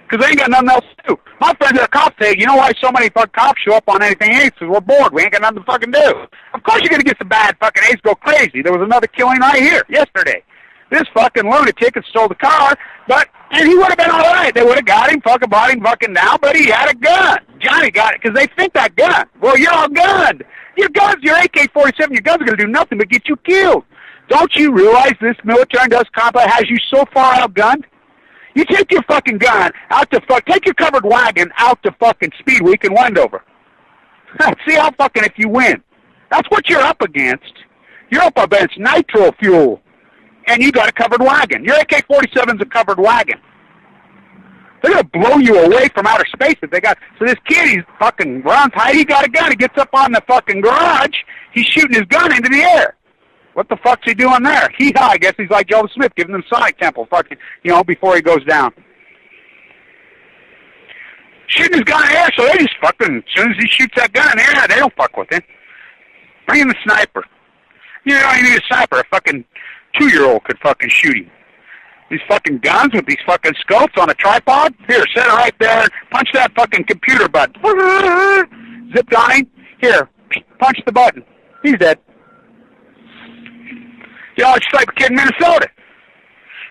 Because they ain't got nothing else to do. My friends at the cops say, you know why so many fucking cops show up on anything else? Because we're bored. We ain't got nothing to fucking do. Of course you're going to get some bad fucking apes go crazy. There was another killing right here yesterday. This fucking lunatic had stole the car, and he would have been all right. They would have got him, fucking bought him fucking down, but he had a gun. Johnny got it because they think that gun. Well, you're all gunned. Your guns, your AK-47, your guns are going to do nothing but get you killed. Don't you realize this military industrial complex has you so far outgunned? You take your fucking gun out to take your covered wagon out to fucking Speed Week in Wendover. See how fucking if you win. That's what you're up against. You're up against nitro fuel. And you got a covered wagon. Your AK-47's a covered wagon. They're going to blow you away from outer space if they got... So this kid, he's fucking runs high. He got a gun. He gets up on the fucking garage. He's shooting his gun into the air. What the fuck's he doing there? I guess he's like Joseph Smith, giving them Sonic Temple, fucking, before he goes down. Shooting his gun in the air, so they just fucking, as soon as he shoots that gun in the air, they don't fuck with him. Bring in the sniper. You need a sniper. A fucking 2-year-old could fucking shoot him. These fucking guns with these fucking scopes on a tripod. Here, set it right there. Punch that fucking computer button. Zipped on him. Here, punch the button. He's dead. It's like a kid in Minnesota.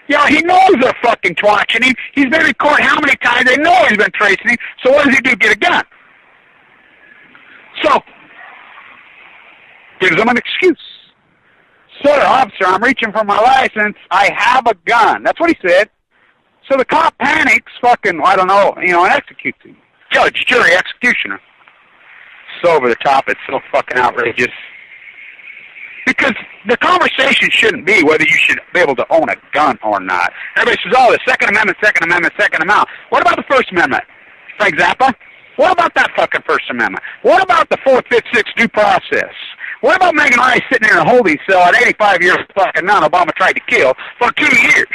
He knows they're fucking watching him. He's been in court how many times? They know he's been tracing him. So what does he do? Get a gun. So, gives them an excuse. Sir, officer, I'm reaching for my license. I have a gun. That's what he said. So the cop panics, fucking, I don't know, and executes him. Judge, jury, executioner. So over the top. It's so fucking outrageous. Because the conversation shouldn't be whether you should be able to own a gun or not. Everybody says, the Second Amendment, Second Amendment, Second Amendment. What about the First Amendment? Frank Zappa? What about that fucking First Amendment? What about the 4th, 5th, 6th due process? What about Megan Rice sitting in a holding cell at 85 years fucking none Obama tried to kill for 2 years?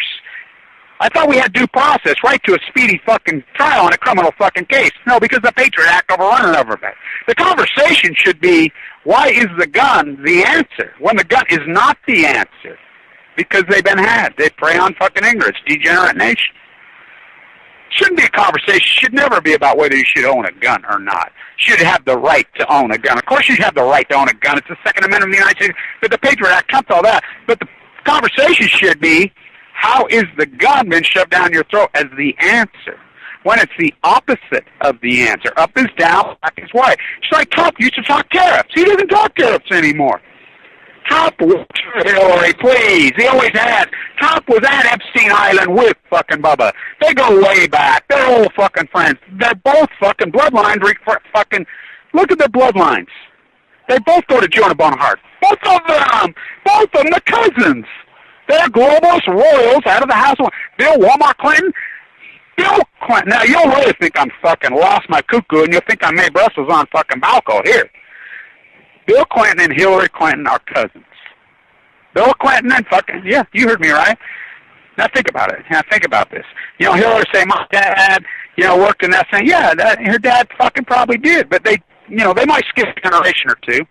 I thought we had due process, right to a speedy fucking trial on a criminal fucking case. No, because the Patriot Act overrun everything. The conversation should be, why is the gun the answer when the gun is not the answer? Because they've been had. They prey on fucking ignorance, degenerate nation. Shouldn't be a conversation. Should never be about whether you should own a gun or not. Should have the right to own a gun. Of course you have the right to own a gun. It's the Second Amendment of the United States. But the Patriot Act trumps all that. But the conversation should be, how is the gun been shoved down your throat as the answer? When it's the opposite of the answer. Up is down, black is white. It's like Trump used to talk tariffs. He doesn't talk tariffs anymore. Trump was Hillary, please. He always had. Trump was at Epstein Island with fucking Bubba. They go way back. They're old fucking friends. They're both fucking bloodlines. Fucking look at their bloodlines. They both go to Jonah Bonhart. Both of them. Both of them, the cousins. They're globalist royals out of the house. Bill Walmart Clinton. Bill Clinton. Now you'll really think I'm fucking lost my cuckoo, and you'll think I made Brussels on fucking Balco here. Bill Clinton and Hillary Clinton are cousins. Bill Clinton and fucking, yeah, you heard me right. Now think about it. Now think about this. You know, Hillary say, my dad, you know, worked in that thing. Yeah, her dad fucking probably did, but they, you know, they might skip a generation or two.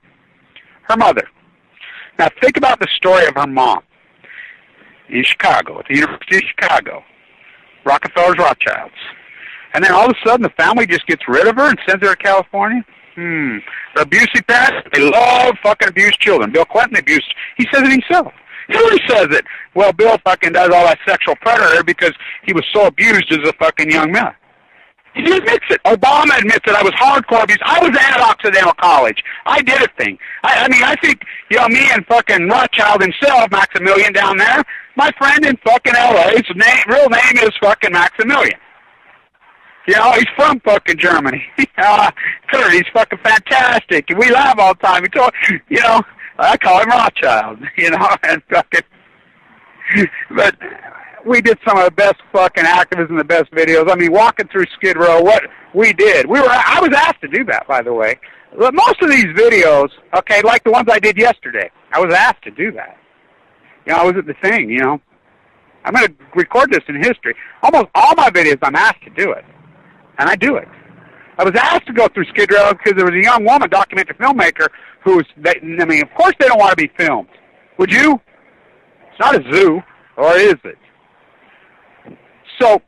Her mother. Now think about the story of her mom in Chicago, at the University of Chicago, Rockefeller's Rothschilds. And then all of a sudden the family just gets rid of her and sends her to California. The abusive parents, they love fucking abused children. Bill Clinton abused, he says it himself. Hillary says it. Well, Bill fucking does all that sexual predator because he was so abused as a fucking young man. He admits it. Obama admits it. I was hardcore abused. I was at Occidental College. I did a thing. I mean, I think, you know, me and fucking Rothschild himself, Maximilian down there, my friend in fucking L.A., his real name is fucking Maximilian. You know, he's from fucking Germany. Kurt, he's fucking fantastic. We laugh all the time. You know, I call him Rothschild, you know, and fucking, but we did some of the best fucking activism, the best videos. I mean, walking through Skid Row, what we did. I was asked to do that, by the way. Most of these videos, okay, like the ones I did yesterday, I was asked to do that. You know, I was at the thing, you know. I'm going to record this in history. Almost all my videos, I'm asked to do it. And I do it. I was asked to go through Skid Row because there was a young woman, documentary filmmaker, who's, I mean, of course they don't want to be filmed. Would you? It's not a zoo, or is it? So,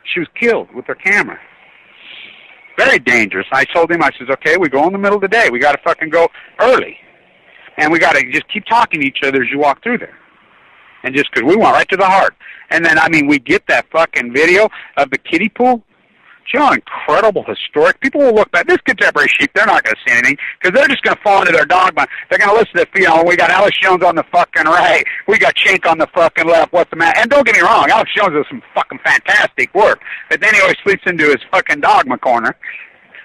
she was killed with her camera. Very dangerous. I told him, I says, okay, we go in the middle of the day. We got to fucking go early. And we got to just keep talking to each other as you walk through there. And just because we went right to the heart. And then, I mean, we get that fucking video of the kiddie pool. You know, incredible, historic. People will look back. This contemporary sheep, they're not going to see anything because they're just going to fall into their dogma. They're going to listen to, you know, we got Alex Jones on the fucking right. We got Chink on the fucking left. What's the matter? And don't get me wrong, Alex Jones does some fucking fantastic work. But then he always sleeps into his fucking dogma corner.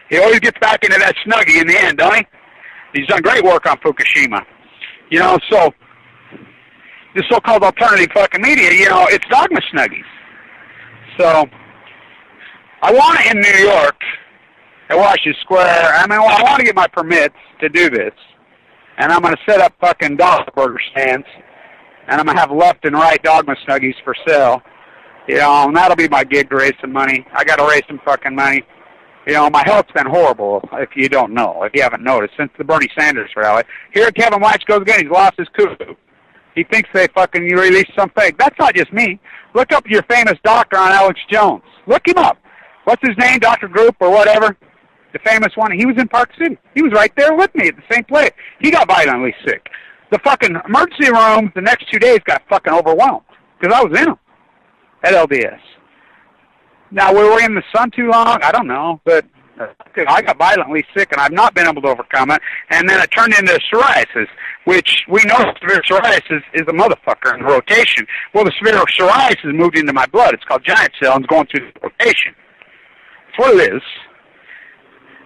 He always gets back into that snuggie in the end, don't he? He's done great work on Fukushima. You know, so the so-called alternative fucking media, you know, it's dogma snuggies. So I want it in New York at Washington Square. I mean, I want to get my permits to do this. And I'm going to set up fucking dog burger stands. And I'm going to have left and right dogma snuggies for sale. You know, and that'll be my gig to raise some money. I got to raise some fucking money. You know, my health's been horrible, if you don't know, if you haven't noticed, since the Bernie Sanders rally. Here Kevin Blanch goes again. He's lost his cuckoo. He thinks they fucking released some fake. That's not just me. Look up your famous doctor on Alex Jones. Look him up. What's his name? Dr. Group or whatever? The famous one. He was in Park City. He was right there with me at the same place. He got violently sick. The fucking emergency room the next 2 days got fucking overwhelmed because I was in them at LDS. Now, were we in the sun too long? I don't know, but I got violently sick, and I've not been able to overcome it. And then it turned into psoriasis, which we know severe psoriasis is a motherfucker in rotation. Well, the severe psoriasis moved into my blood. It's called giant cell, and it's going through the rotation. That's what it is.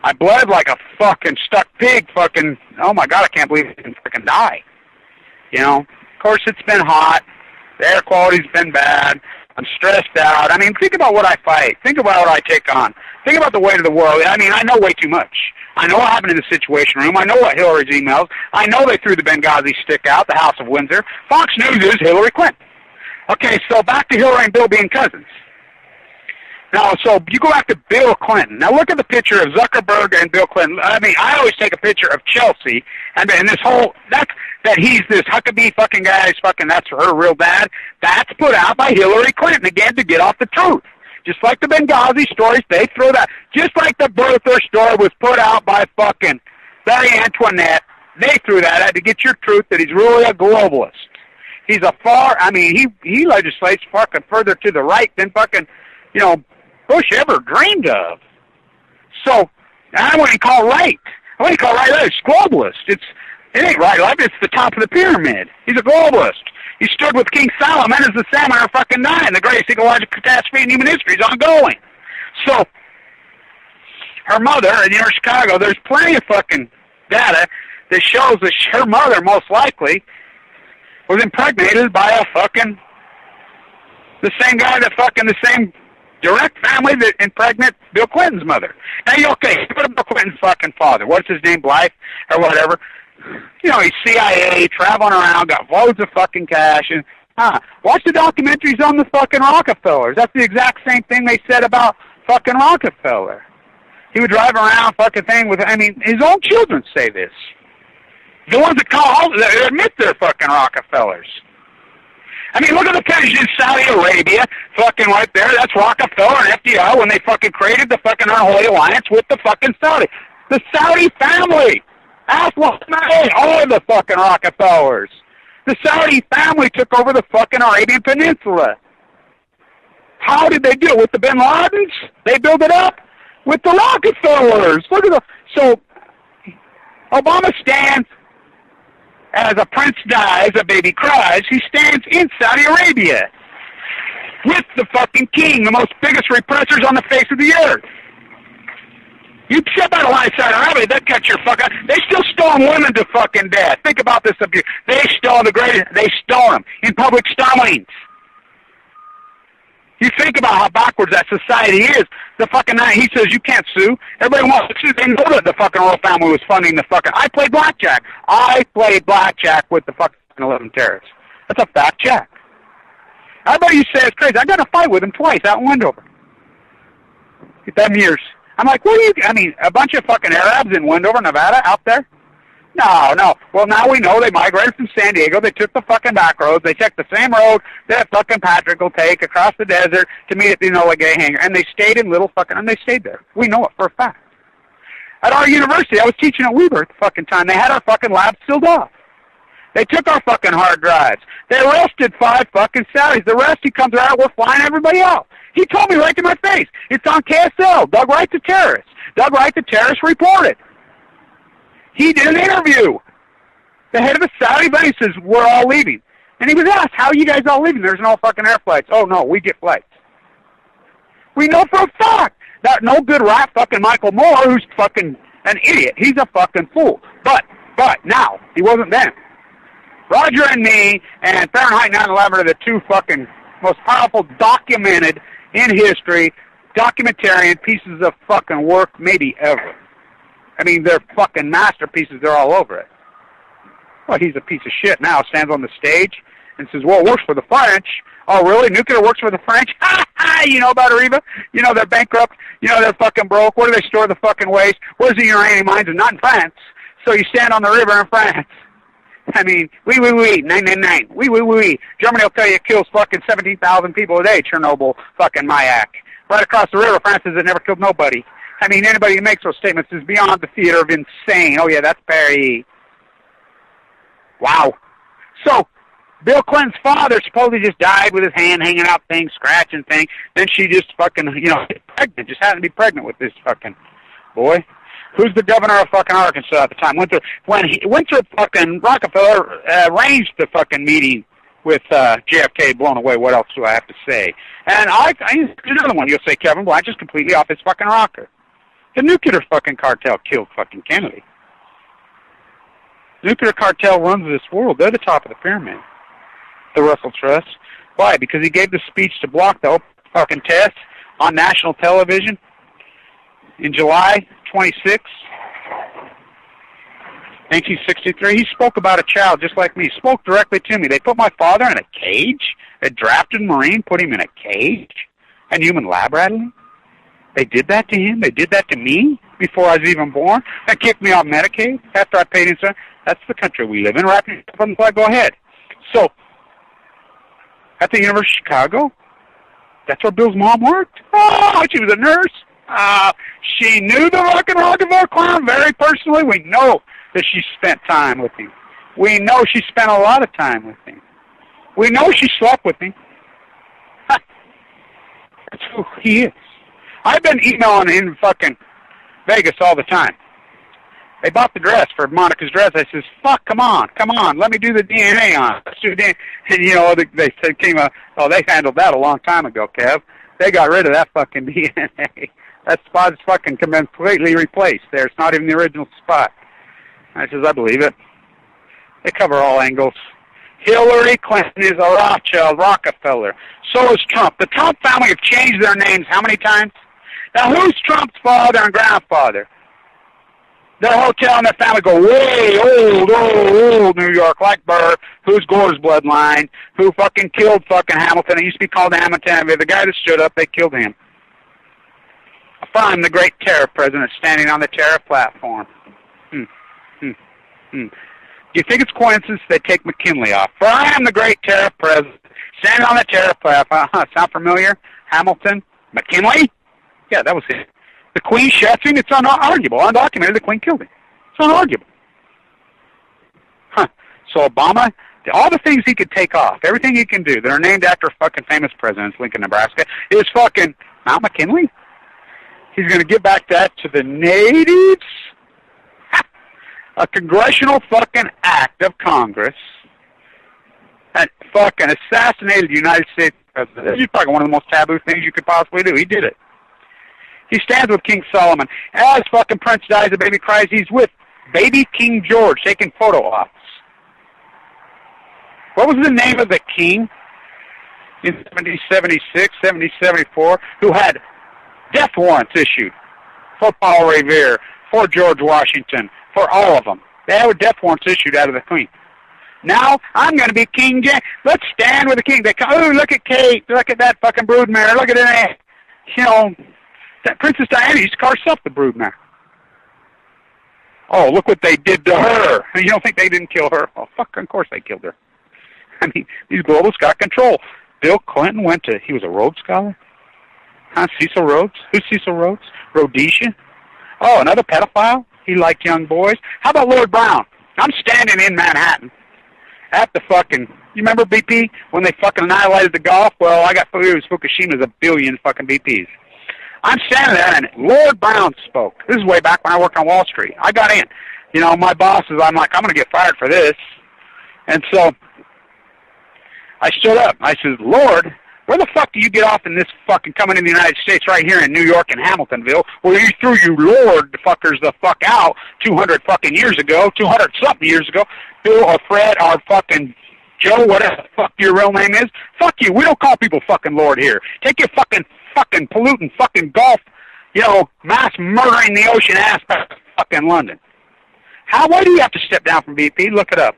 I bled like a fucking stuck pig fucking, oh my God, I can't believe I can fucking die. You know, of course it's been hot. The air quality's been bad. I'm stressed out. I mean, think about what I fight. Think about what I take on. Think about the weight of the world. I mean, I know way too much. I know what happened in the Situation Room. I know what Hillary's emails. I know they threw the Benghazi stick out, the House of Windsor. Fox News is Hillary Clinton. Okay, so back to Hillary and Bill being cousins. Now, so you go back to Bill Clinton. Now, look at the picture of Zuckerberg and Bill Clinton. I mean, I always take a picture of Chelsea, and this whole, that he's this Huckabee fucking guy, fucking, that's her real dad. That's put out by Hillary Clinton, again, to get off the truth. Just like the Benghazi stories, they throw that. Just like the birther story was put out by fucking Marie Antoinette, they threw that out to get your truth that he's really a globalist. He's a he legislates fucking further to the right than fucking, Bush ever dreamed of. So, I wouldn't call right. I wouldn't call right left. It's globalist. It ain't right left. It's the top of the pyramid. He's a globalist. He stood with King Solomon as the salmon are fucking dying. The greatest ecological catastrophe in human history is ongoing. So, her mother, in Chicago, there's plenty of fucking data that shows that her mother, most likely, was impregnated by the same guy the same direct family that impregnated Bill Clinton's mother. Now, okay, what about Bill Clinton's fucking father? What's his name, Blanch, or whatever? He's CIA, traveling around, got loads of fucking cash, and, watch the documentaries on the fucking Rockefellers. That's the exact same thing they said about fucking Rockefeller. He would drive around fucking thing with, his own children say this. The ones that admit they're fucking Rockefellers. Look at the pictures in Saudi Arabia, fucking right there. That's Rockefeller and FDR when they fucking created the fucking unholy alliance with the fucking Saudi. The Saudi family. Ask all the fucking Rockefellers. The Saudi family took over the fucking Arabian Peninsula. How did they do it? With the Bin Ladens? They built it up with the Rockefellers. Look at so Obama stands as a prince dies, a baby cries. He stands in Saudi Arabia with the fucking king, the most biggest repressors on the face of the earth. You step out of line Saudi Arabia, they'll catch your fucking. They still stone women to fucking death. Think about this abuse. They stole them in public stonings. You think about how backwards that society is. The fucking night he says you can't sue. Everybody wants to sue. They know that the fucking royal family was funding the fucking. I played blackjack. With the fucking 11 terrorists. That's a fact check. Everybody you say is crazy. I got in a fight with him twice out in Wendover. Get them years. I'm like, what are you? A bunch of fucking Arabs in Wendover, Nevada, out there? No. Well, now we know they migrated from San Diego. They took the fucking back roads. They took the same road that fucking Patrick will take across the desert to meet at the Enola Gay hangar. And they stayed in and they stayed there. We know it for a fact. At our university, I was teaching at Weber at the fucking time. They had our fucking labs sealed off. They took our fucking hard drives. They arrested 5 fucking Saudis. The rest, he comes around, we're flying everybody out. He told me right to my face. It's on KSL. Doug Wright, the terrorist. Doug Wright, the terrorist, reported. He did an interview. The head of the Saudi base says, we're all leaving. And he was asked, how are you guys all leaving? There's no fucking air flights. Oh, no, we get flights. We know for a fact that no good rat fucking Michael Moore, who's fucking an idiot. He's a fucking fool. But now, he wasn't then. Roger and me and Fahrenheit 9/11 are the 2 fucking most powerful documented in history, documentarian pieces of fucking work maybe ever. They're fucking masterpieces. They're all over it. Well, he's a piece of shit now. Stands on the stage and says, well, it works for the French. Oh, really? Nuclear works for the French? You know about Arriva? They're bankrupt. They're fucking broke. Where do they store the fucking waste? Where's the uranium mines? And not in France. So you stand on the river in France. Oui, 999. Oui. Germany will tell you it kills fucking 17,000 people a day, Chernobyl, fucking Mayak. Right across the river, France says it never killed nobody. Anybody who makes those statements is beyond the theater of insane. Oh, yeah, that's Paris. Wow. So, Bill Clinton's father supposedly just died with his hand hanging out thing, scratching thing. Then she just fucking, pregnant, just happened to be pregnant with this fucking boy. Who's the governor of fucking Arkansas at the time? Winthrop fucking Rockefeller arranged the fucking meeting with JFK blown away. What else do I have to say? And here's another one. You'll say Kevin Blanch is completely off his fucking rocker. The nuclear fucking cartel killed fucking Kennedy. The nuclear cartel runs this world. They're the top of the pyramid. The Russell Trust. Why? Because he gave the speech to block the fucking test on national television in July 26, 1963. He spoke about a child just like me. He spoke directly to me. They put my father in a cage. A drafted Marine put him in a cage. And human lab rattling. They did that to him. They did that to me before I was even born. They kicked me off Medicaid after I paid insurance. That's the country we live in. Wrap yourself up and go ahead. So, at the University of Chicago, That's where Bill's mom worked? Oh, she was a nurse? She knew the fucking Rockefeller clown very personally. We know that she spent time with him. We know she spent a lot of time with him. We know she slept with him. That's who he is. I've been emailing in fucking Vegas all the time. They bought the dress for Monica's dress. I says, fuck, come on, let me do the DNA on it. Let's do DNA. And, you know, they said, they handled that a long time ago, Kev. They got rid of that fucking DNA. That spot is fucking completely replaced there. It's not even the original spot. I says, I believe it. They cover all angles. Hillary Clinton is a Rothschild Rockefeller. So is Trump. The Trump family have changed their names how many times? Now, who's Trump's father and grandfather? Their hotel and their family go way old New York, like Burr, who's Gore's bloodline, who fucking killed fucking Hamilton. It used to be called Hamilton. The guy that stood up, they killed him. I'm the great tariff president standing on the tariff platform. Do you think it's coincidence they take McKinley off? For I am the great tariff president standing on the tariff platform. Sound familiar? Hamilton? McKinley? Yeah, that was it. The Queen Shetson, it's unarguable, undocumented, the Queen killed him. It's unarguable. So Obama, all the things he could take off, everything he can do that are named after fucking famous presidents, Lincoln, Nebraska, is fucking Mount McKinley. He's going to give back that to the natives. A congressional fucking act of Congress that fucking assassinated the United States president. This is probably one of the most taboo things you could possibly do. He did it. He stands with King Solomon. As fucking Prince dies, the baby cries. He's with baby King George taking photo ops. What was the name of the king in 1776, 1774, who had death warrants issued for Paul Revere, for George Washington, for all of them? They had death warrants issued out of the Queen. Now, I'm going to be King James. Let's stand with the king. They come, oh, look at Kate. Look at that fucking broodmare. Look at that. You know, that Princess Diana used to car herself the broodmare. Oh, look what they did to her. You don't think they didn't kill her? Oh, fuck, of course they killed her. I mean, these globalists got control. Bill Clinton he was a Rhodes Scholar? Huh, Cecil Rhodes? Who's Cecil Rhodes? Rhodesia? Oh, another pedophile? He liked young boys? How about Lord Brown? I'm standing in Manhattan at the fucking, you remember BP? When they fucking annihilated the Gulf? Well, I got Fukushima's a billion fucking BPs. I'm standing there, and Lord Brown spoke. This is way back when I worked on Wall Street. I got in. You know, my bosses, I'm like, I'm going to get fired for this. And so I stood up. I said, Lord, where the fuck do you get off in this fucking coming in the United States right here in New York and Hamiltonville, where you threw you Lord fuckers the fuck out 200 fucking years ago, 200-something years ago, Bill or Fred or fucking Joe, whatever the fuck your real name is? Fuck you. We don't call people fucking Lord here. Take your fucking polluting fucking Gulf, you know, mass murdering the ocean aspect of fucking London. Why do you have to step down from BP? Look it up.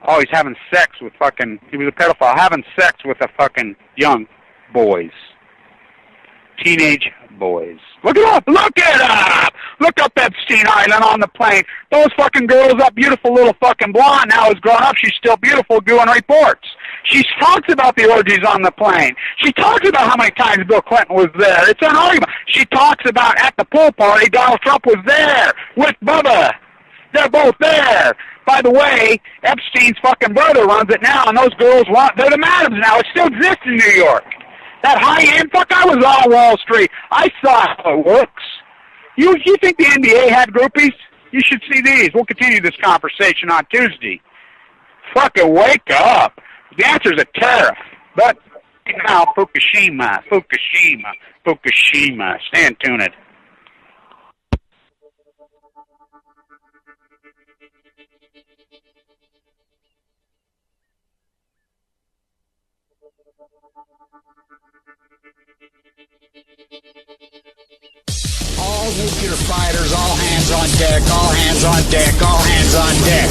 Oh, he's having sex with fucking, he was a pedophile, having sex with a fucking young boys. Teenage boys. Look it up! Look it up! Look up Epstein Island on the plane. Those fucking girls, that beautiful little fucking blonde now is grown up. She's still beautiful doing reports. She talks about the orgies on the plane. She talks about how many times Bill Clinton was there. It's an argument. She talks about at the pool party, Donald Trump was there with Bubba. They're both there. By the way, Epstein's fucking brother runs it now, and those girls they're the madams now. It still exists in New York. That high-end, I was on Wall Street. I saw how it works. You think the NBA had groupies? You should see these. We'll continue this conversation on Tuesday. Fucking wake up. The answer's a tariff. But now, Fukushima. Stay tuned. All nuclear fighters, all hands on deck, all hands on deck, all hands on deck.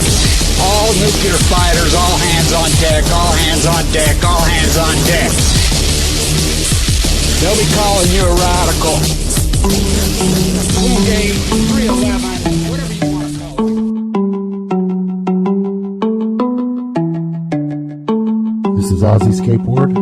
All nuclear fighters, all hands on deck, all hands on deck, all hands on deck. They'll be calling you a radical. Okay, 311, whatever you want to call it. This is Ozzy Skateboard,